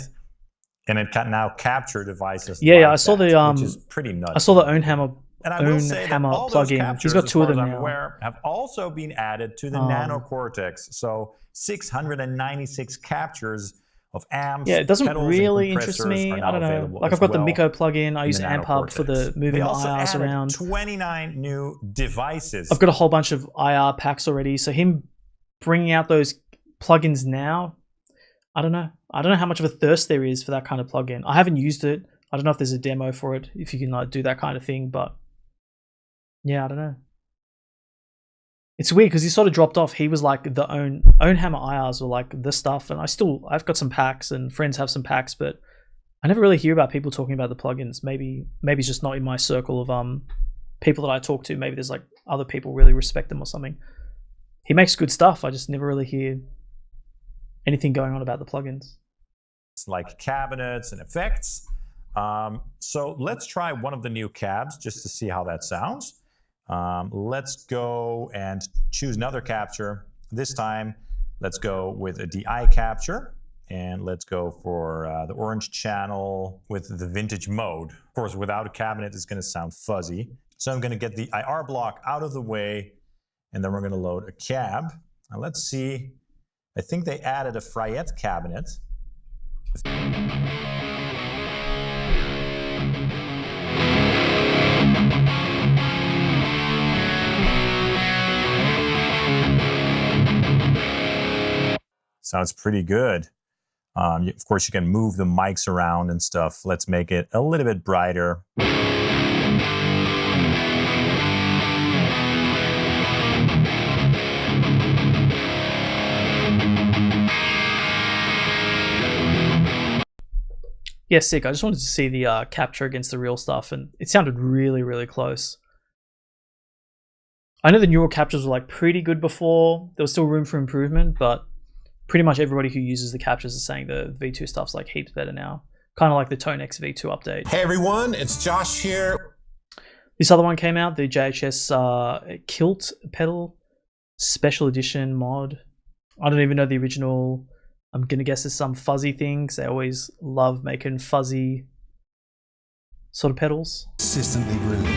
And it can now capture devices. Yeah, like yeah. I saw that, the which is pretty nuts. I saw the own hammer. And I will say that all those plugin. captures, He's got two of them as far as now. I'm aware, have also been added to the Nano Cortex. So 696 captures of amps. Yeah, it doesn't pedals, really and interest compressors me. are I now don't know. available Like as I've got the well Miko plugin. I in use the Nano AmpHub for the Cortex. moving They the also IRs added around. 29 new devices. I've got a whole bunch of IR packs already. So him bringing out those plugins now, I don't know. I don't know how much of a thirst there is for that kind of plugin. I haven't used it. I don't know if there's a demo for it, if you can like do that kind of thing, but yeah, I don't know. It's weird because he sort of dropped off. He was like the own hammer IRs were like the stuff, and I've got some packs and friends have some packs, but I never really hear about people talking about the plugins. Maybe it's just not in my circle of people that I talk to. Maybe there's like other people really respect them or something. He makes good stuff. I just never really hear anything going on about the plugins. It's like cabinets and effects. So let's try one of the new cabs just to see how that sounds. Let's go and choose another capture. This time, let's go with a DI capture. And let's go for the orange channel with the vintage mode. Of course, without a cabinet, it's going to sound fuzzy. So I'm going to get the IR block out of the way, and then we're going to load a cab. Now let's see. I think they added a Fryette cabinet. Sounds pretty good. Of course, you can move the mics around and stuff. Let's make it a little bit brighter. Yeah, sick. I just wanted to see the capture against the real stuff, and it sounded really, really close. I know the neural captures were like pretty good before. There was still room for improvement, but pretty much everybody who uses the captures is saying the V2 stuff's like heaps better now. Kind of like the Tone X V2 update. Hey everyone, it's Josh here. This other one came out, the JHS Kilt pedal special edition mod. I don't even know the original. I'm gonna guess it's some fuzzy thing, 'cause they always love making fuzzy sort of pedals. Consistently brilliant.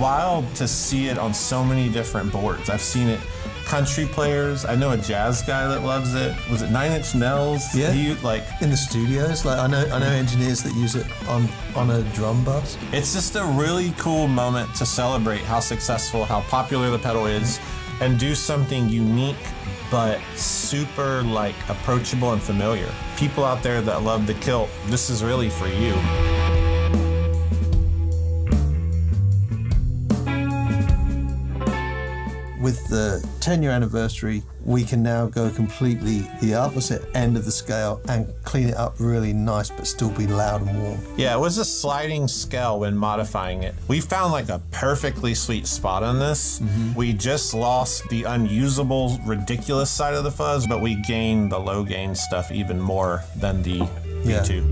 Wild to see it on so many different boards. I've seen it country players. I know a jazz guy that loves it. Was it 9 Inch Nails? Yeah. Like in the studios. Like I know engineers that use it on a drum bus. It's just a really cool moment to celebrate how successful, how popular the pedal is, and do something unique but super like approachable and familiar. People out there that love the Kilt, this is really for you. With the 10-year anniversary, we can now go completely the opposite end of the scale and clean it up really nice, but still be loud and warm. Yeah, it was a sliding scale when modifying it. We found like a perfectly sweet spot on this. We just lost the unusable, ridiculous side of the fuzz, but we gained the low gain stuff even more than the V2.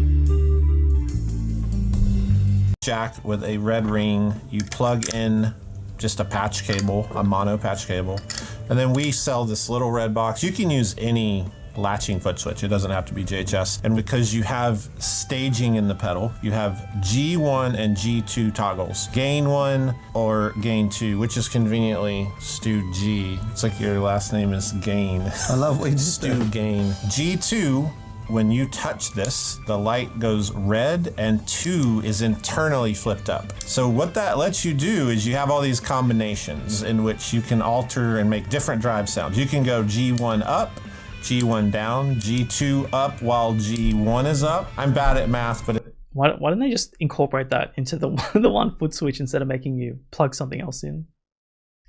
Jack with a red ring, you plug in just a patch cable, a mono patch cable. And then we sell this little red box. You can use any latching foot switch. It doesn't have to be JHS. And because you have staging in the pedal, you have G1 and G2 toggles. Gain 1 or gain 2, which is conveniently Stu G. It's like your last name is Gain. I love what you just Stu Gain. G2, when you touch this, the light goes red and 2 is internally flipped up. So what that lets you do is you have all these combinations in which you can alter and make different drive sounds. You can go G1 up, G1 down, G2 up while G1 is up. I'm bad at math, but why didn't they just incorporate that into the 1 foot switch instead of making you plug something else in?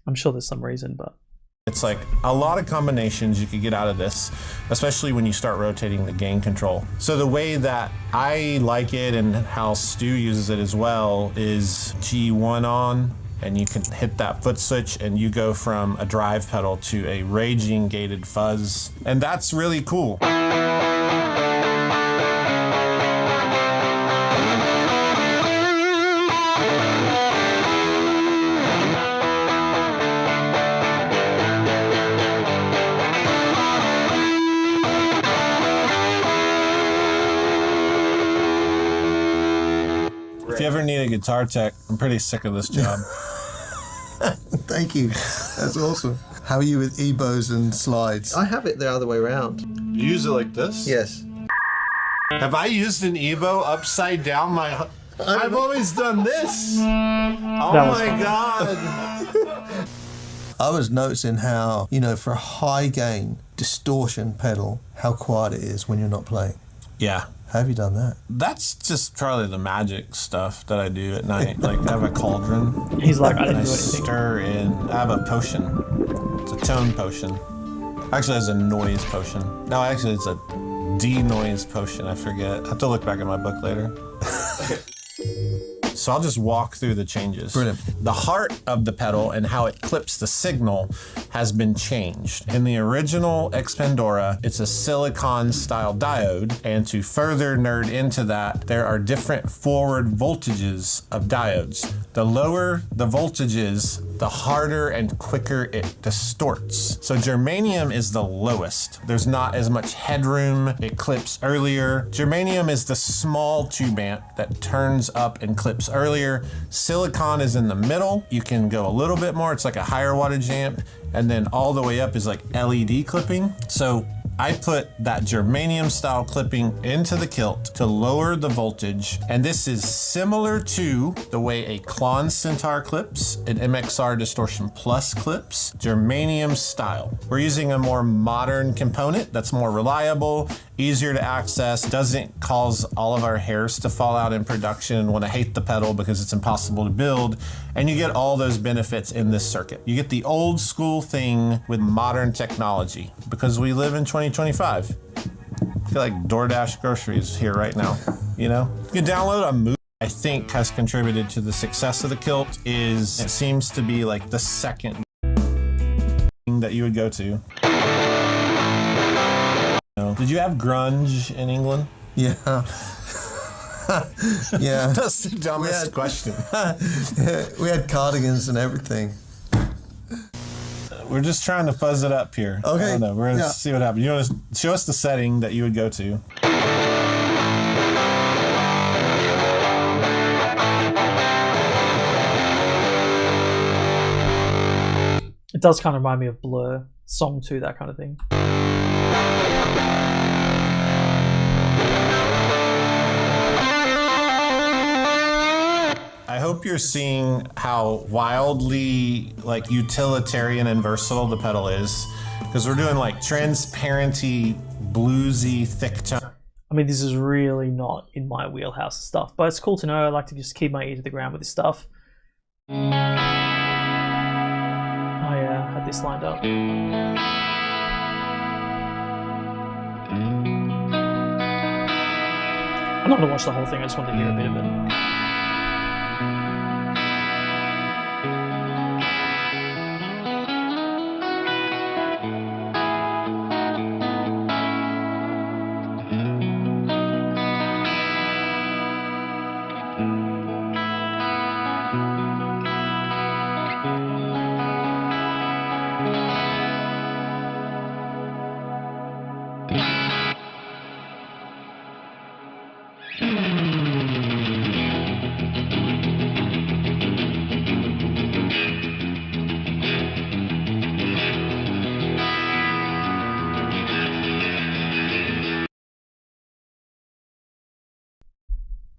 I'm sure there's some reason, but It's like a lot of combinations you could get out of this, especially when you start rotating the gain control. So the way that I like it and how Stu uses it as well is G1 on, and you can hit that foot switch and you go from a drive pedal to a raging gated fuzz. And that's really cool. If you ever need a guitar tech, I'm pretty sick of this job. Thank you. That's awesome. How are you with EBOs and slides? I have it the other way around. You use it like this? Yes. Have I used an EBO upside down I've always done this. Oh my God. I was noticing how, for a high gain distortion pedal, how quiet it is when you're not playing. Yeah. How have you done that? That's just probably the magic stuff that I do at night. Like I have a cauldron. He's like, I didn't do anything. Stir in. I have a potion. It's a tone potion. Actually, it's a noise potion. No, actually, it's a de-noise potion. I forget. I have to look back at my book later. So I'll just walk through the changes. Brilliant. The heart of the pedal and how it clips the signal has been changed. In the original Expandora, it's a silicon style diode, and to further nerd into that, there are different forward voltages of diodes. The lower the voltage is, the harder and quicker it distorts. So germanium is the lowest. There's not as much headroom, it clips earlier. Germanium is the small tube amp that turns up and clips earlier. Silicon is in the middle. You can go a little bit more, it's like a higher wattage amp, and then all the way up is like LED clipping. So I put that germanium style clipping into the kilt to lower the voltage, and this is similar to the way a Klon Centaur clips, an MXR Distortion Plus clips, germanium style. We're using a more modern component that's more reliable, easier to access, doesn't cause all of our hairs to fall out in production when I hate the pedal because it's impossible to build, and you get all those benefits in this circuit. You get the old school thing with modern technology because we live in 2025. I feel like DoorDash groceries here right now, You can download a movie. I think has contributed to the success of the kilt is it seems to be like the second thing that you would go to. Did you have grunge in England? Yeah. Yeah. That's the dumbest question. We had cardigans and everything. We're just trying to fuzz it up here. Okay. I don't know. We're going to see what happens. You want to show us the setting that you would go to? It does kind of remind me of Blur, Song 2, that kind of thing. I hope you're seeing how wildly utilitarian and versatile the pedal is, because we're doing transparency, bluesy, thick tone. I mean, this is really not in my wheelhouse stuff, but it's cool to know. I like to just keep my ear to the ground with this stuff. Oh yeah, I had this lined up. I'm not gonna watch the whole thing, I just wanted to hear a bit of it.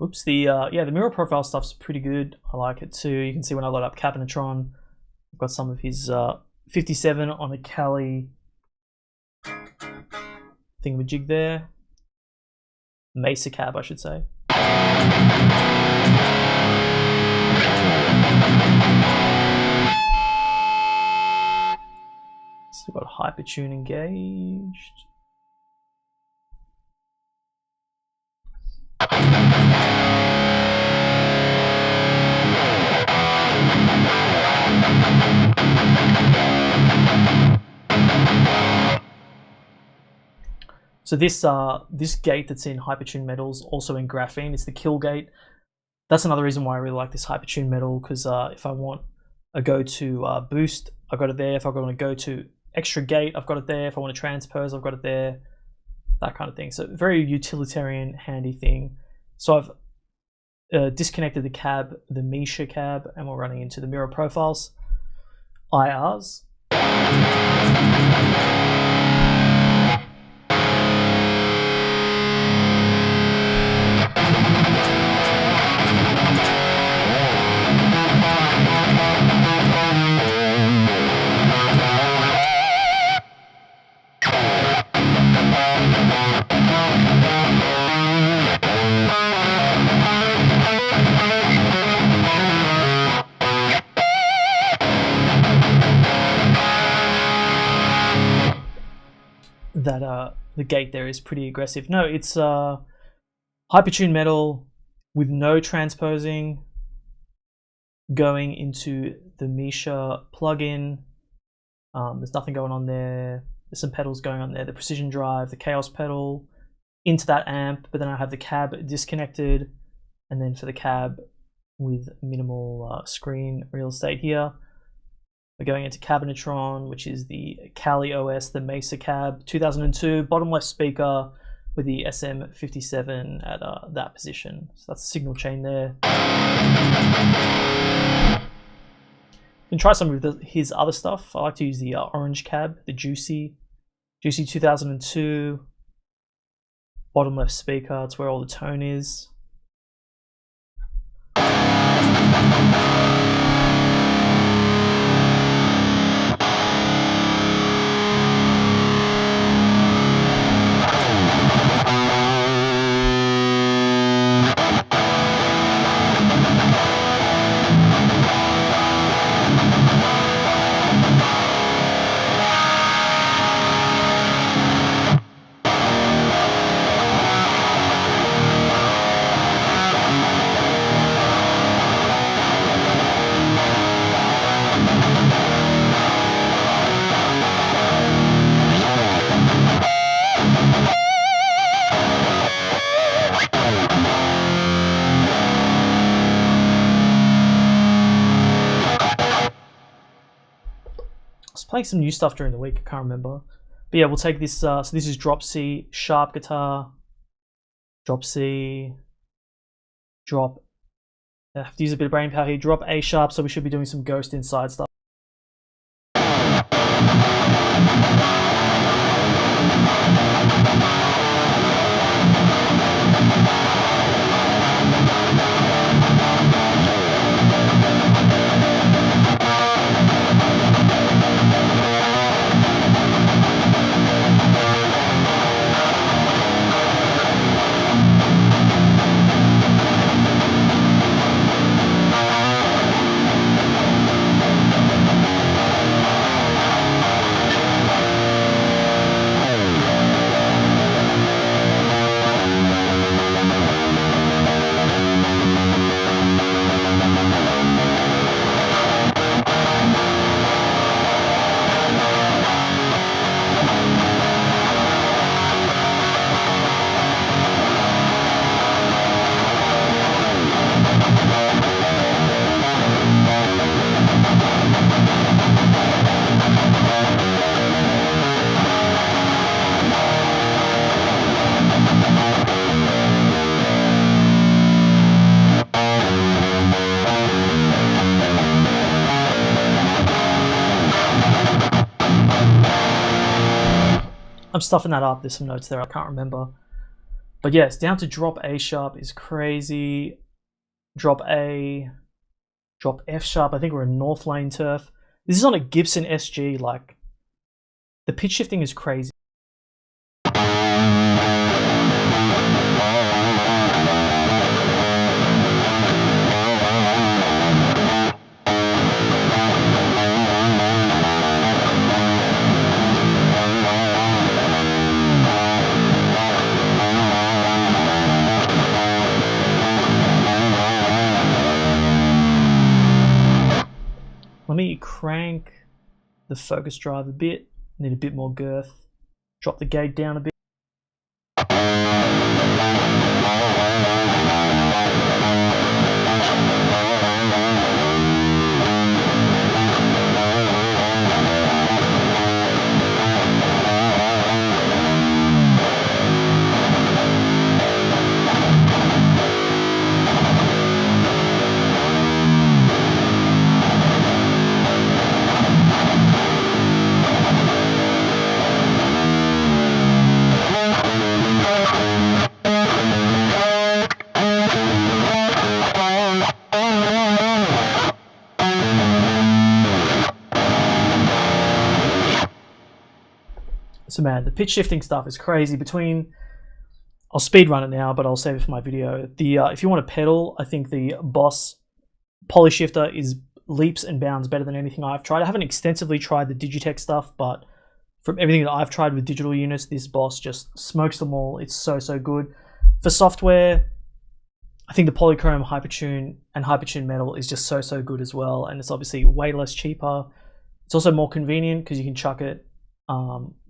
Oops, the mirror profile stuff's pretty good. I like it too. You can see when I load up Cabinetron, I've got some of his 57 on a Cali thingamajig there. Mesa cab, I should say. Got Hypertune engaged. So this gate that's in Hypertune metals, also in graphene, it's the kill gate. That's another reason why I really like this Hypertune metal, because if I want a go to boost, I've got it there. If I want to go to extra gate, I've got it there. If I want to transpose, I've got it there. That kind of thing. So very utilitarian, handy thing. So I've disconnected the cab, the Misha cab, and we're running into the mirror profiles, IRs. That the gate there is pretty aggressive. No, it's Hypertune metal with no transposing going into the Misha plugin. There's nothing going on there. There's some pedals going on there. The precision drive, the chaos pedal into that amp, but then I have the cab disconnected, and then for the cab with minimal screen real estate here. We're going into Cabinetron, which is the Kali OS, the Mesa Cab 2002, bottom left speaker with the SM57 at that position. So that's the signal chain there. You can try some of his other stuff. I like to use the orange cab, the Juicy 2002, bottom left speaker. It's where all the tone is. Playing some new stuff during the week, I can't remember. But yeah, we'll take this, so this is drop C, sharp guitar, drop C, drop, I have to use a bit of brain power here, drop A sharp, so we should be doing some Ghost Inside stuff. I'm stuffing that up, there's some notes there, I can't remember. But yes, down to drop A sharp is crazy. Drop A, drop F sharp, I think we're in North Lane turf. This is on a Gibson SG, like, the pitch shifting is crazy. you crank the focus drive a bit, need a bit more girth, drop the gate down a bit. So man, the pitch shifting stuff is crazy. I'll speed run it now, but I'll save it for my video. If you want to pedal, I think the Boss poly shifter is leaps and bounds better than anything I've tried. I haven't extensively tried the Digitech stuff, but from everything that I've tried with digital units, this Boss just smokes them all. It's so good. For software, I think the Polychrome Hypertune and Hypertune Metal is just so good as well, and it's obviously way less cheaper. It's also more convenient because you can chuck it.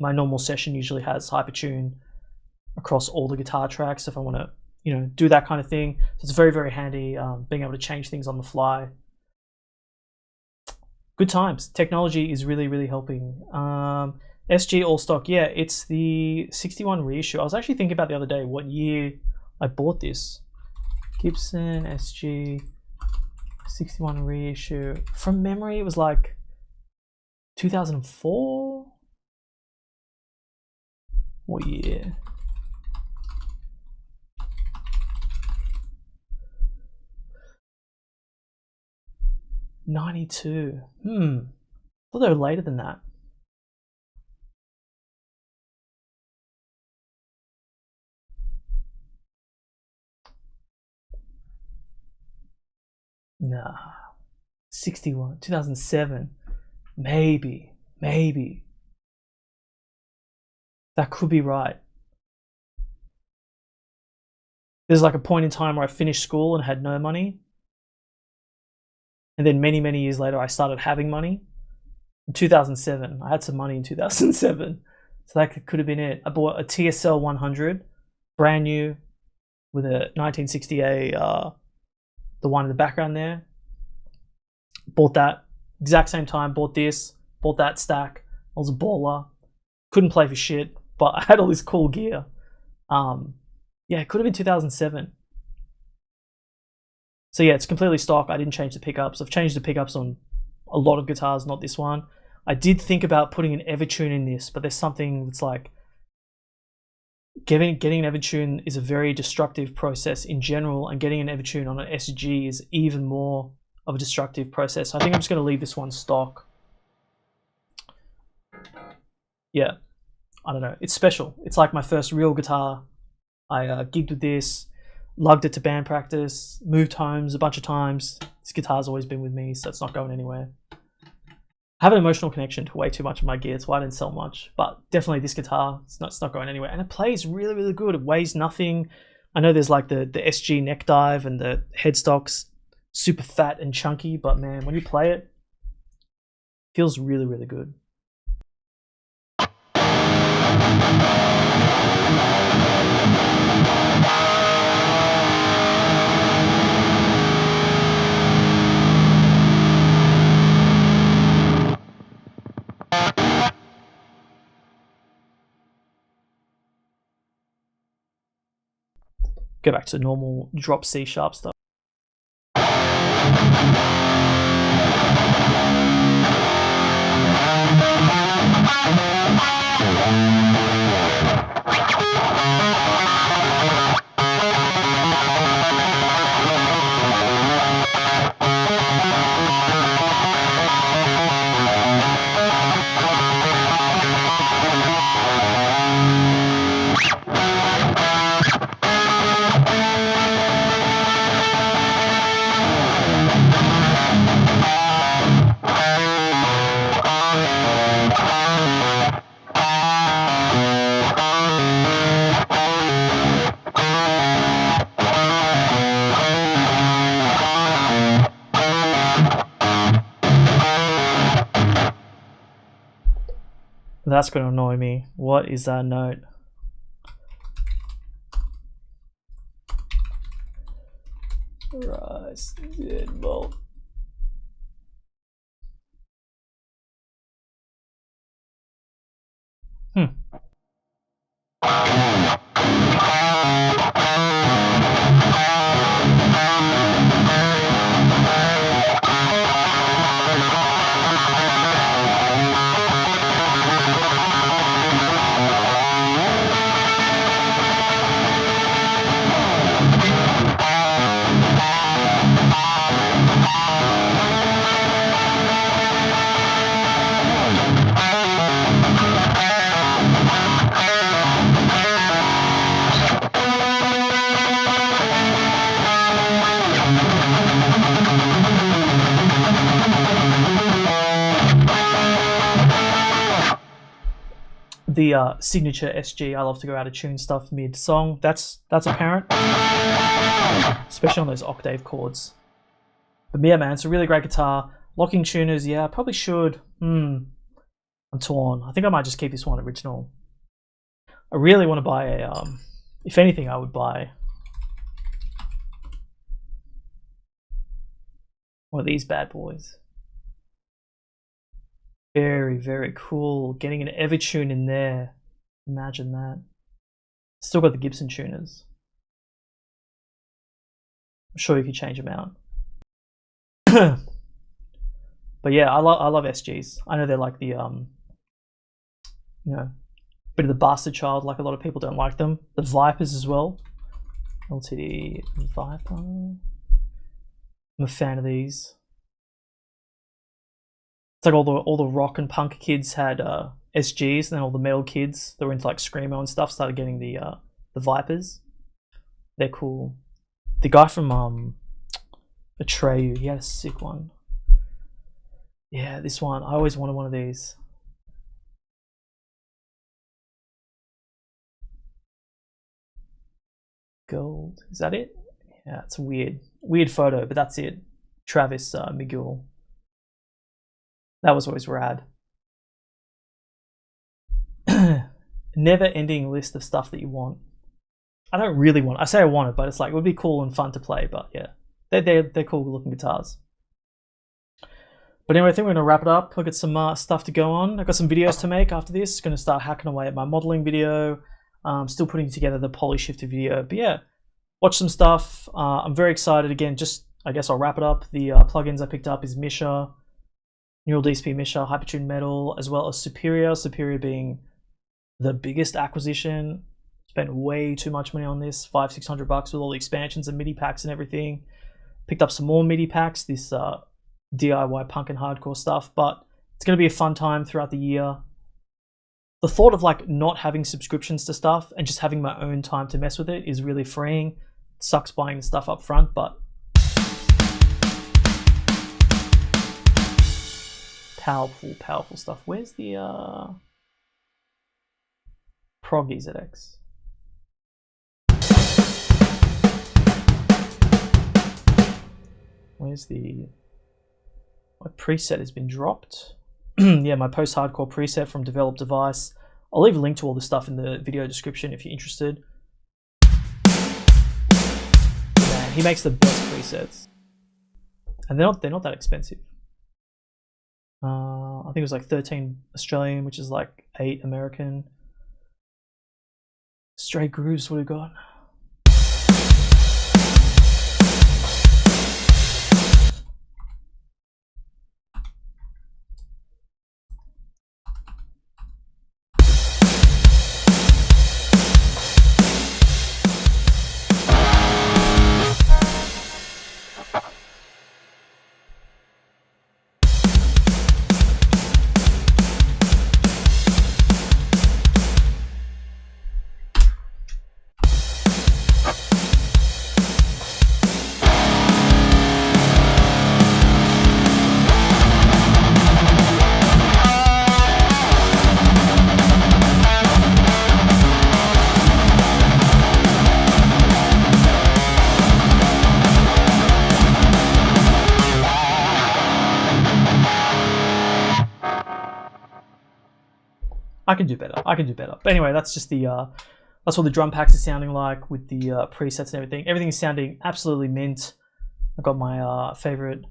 My normal session usually has Hypertune across all the guitar tracks if I want to, do that kind of thing. So it's very handy being able to change things on the fly. Good times. Technology is really helping. SG all stock, yeah, it's the 61 reissue. I was actually thinking about the other day what year I bought this. Gibson SG 61 reissue. From memory, it was like 2004. What year? '92. I thought they were later than that. Nah. 61. 2007. Maybe. That could be right. There's like a point in time where I finished school and had no money. And then many years later, I started having money. In 2007, I had some money in 2007. So that could have been it. I bought a TSL 100, brand new, with a 1968, the one in the background there. Bought that, exact same time, bought this, bought that stack. I was a baller. Couldn't play for shit, but I had all this cool gear. Yeah, it could have been 2007. So yeah, it's completely stock. I didn't change the pickups. I've changed the pickups on a lot of guitars, not this one. I did think about putting an Evertune in this, but there's something that's like, getting an Evertune is a very destructive process in general, and getting an Evertune on an SG is even more of a destructive process. So I think I'm just going to leave this one stock. Yeah, I don't know. It's special. It's like my first real guitar. I gigged with this, lugged it to band practice, moved homes a bunch of times. This guitar's always been with me, so it's not going anywhere. I have an emotional connection to way too much of my gear. It's why I didn't sell much, but definitely this guitar, it's not going anywhere. And it plays really good. It weighs nothing. I know there's like the SG neck dive and the headstock's super fat and chunky, but man, when you play it, it feels really good. Go back to normal drop C sharp stuff. That's going to annoy me. What is that note? Rise, deadbolt. The signature SG, I love to go out of tune stuff mid-song. That's apparent, especially on those octave chords. But yeah, man, it's a really great guitar. Locking tuners, yeah, I probably should. I'm torn. I think I might just keep this one original. I really want to buy a, if anything, I would buy one of these bad boys. Very, very cool. Getting an Evertune in there. Imagine that. Still got the Gibson tuners. I'm sure you could change them out. But yeah, I love SGs. I know they're like the, you know, bit of the bastard child. Like a lot of people don't like them. The Vipers as well. LTD Viper. I'm a fan of these. It's like all the rock and punk kids had SGs, and then all the metal kids that were into like screamo and stuff started getting the Vipers. They're cool. The guy from Atreyu, he had a sick one. Yeah, this one. I always wanted one of these. Gold. Is that it? Yeah, it's a weird photo, but that's it. Travis McGill. That was always rad. Never ending list of stuff that you want. I don't really want. I say I want it, but it's like it would be cool and fun to play. But yeah, they're cool looking guitars. But anyway, I think we're gonna wrap it up. I've got some stuff to go on. I've got some videos to make after this. Gonna start hacking away at my modeling video. Still putting together the poly shifter video. But yeah, watch some stuff. I'm very excited. Again, just I guess I'll wrap it up. The plugins I picked up is Misha, Neural DSP Misha, Hypertune Metal, as well as Superior. Superior being the biggest acquisition. Spent way too much money on this, $500-600 with all the expansions and MIDI packs and everything. Picked up some more MIDI packs, this DIY punk and hardcore stuff, but it's going to be a fun time throughout the year. The thought of like not having subscriptions to stuff and just having my own time to mess with it is really freeing. It sucks buying the stuff up front, but powerful stuff. Where's the Prog EZX? Where's the... My preset has been dropped. Yeah, my post-hardcore preset from Develop Device. I'll leave a link to all this stuff in the video description if you're interested. Man, he makes the best presets. And they're not that expensive. I think it was like 13 Australian, which is like 8 American. Straight grooves would have got. I can do better. I can do better. But anyway, that's just the that's what the drum packs are sounding like with the presets and everything. Everything is sounding absolutely mint. I've got my favorite.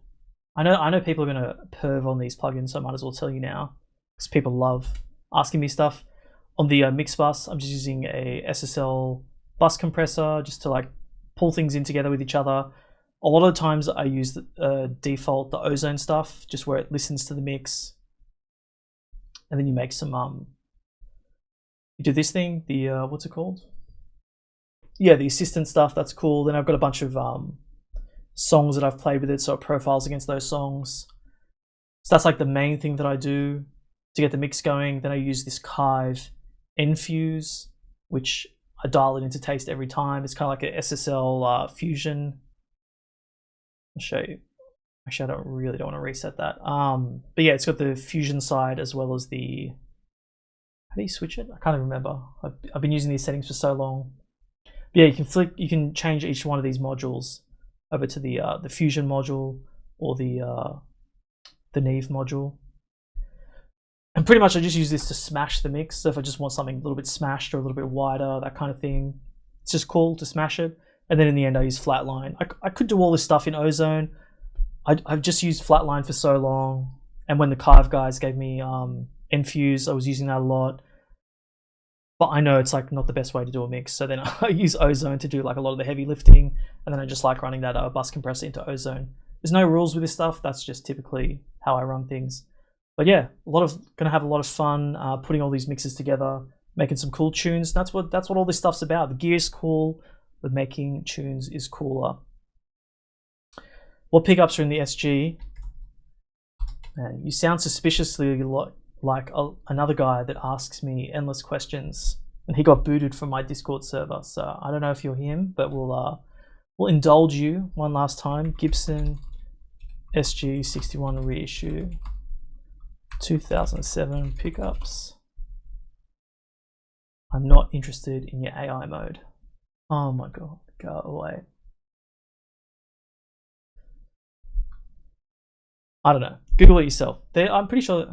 I know people are gonna perv on these plugins, so I might as well tell you now, because people love asking me stuff. On the mix bus, I'm just using a SSL bus compressor just to like pull things in together with each other. A lot of the times I use the default, the Ozone stuff, just where it listens to the mix, and then you make some you do this thing, the what's it called? Yeah, the assistant stuff. That's cool. Then I've got a bunch of songs that I've played with it, so it profiles against those songs. So that's like the main thing that I do to get the mix going. Then I use this Kive Enfuse, which I dial it into taste every time. It's kind of like a SSL fusion. I'll show you. Actually, I don't want to reset that. But yeah, it's got the fusion side as well as the. How do you switch it? I can't even remember. I've been using these settings for so long. But yeah, you can change each one of these modules over to the fusion module or the Neve module. And pretty much I just use this to smash the mix. So if I just want something a little bit smashed or a little bit wider, that kind of thing, it's just cool to smash it. And then in the end I use Flatline. I could do all this stuff in Ozone. I've just used Flatline for so long. And when the Kive guys gave me Enfuse, I was using that a lot. But I know it's like not the best way to do a mix. So then I use Ozone to do like a lot of the heavy lifting. And then I just like running that bus compressor into Ozone. There's no rules with this stuff. That's just typically how I run things. But yeah, gonna have a lot of fun putting all these mixes together, making some cool tunes. That's what all this stuff's about. The gear's cool, but making tunes is cooler. What pickups are in the SG? Man, you sound suspiciously like another guy that asks me endless questions, and he got booted from my Discord server. So I don't know if you're him, but we'll indulge you one last time. Gibson SG 61 reissue. 2007 pickups. I'm not interested in your AI mode. Oh my god, go away. I don't know. Google it yourself. I'm pretty sure.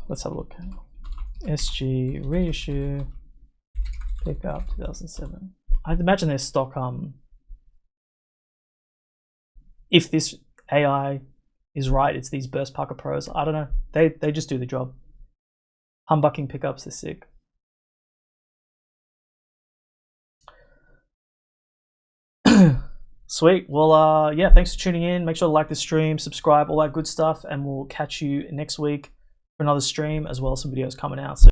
Let's have a look. SG reissue pickup 2007. I'd imagine there's stock. If this AI is right, it's these Burst Parker Pros. I don't know. They just do the job. Humbucking pickups are sick. Sweet. Well, yeah, thanks for tuning in. Make sure to like the stream, subscribe, all that good stuff, and we'll catch you next week for another stream, as well as some videos coming out. So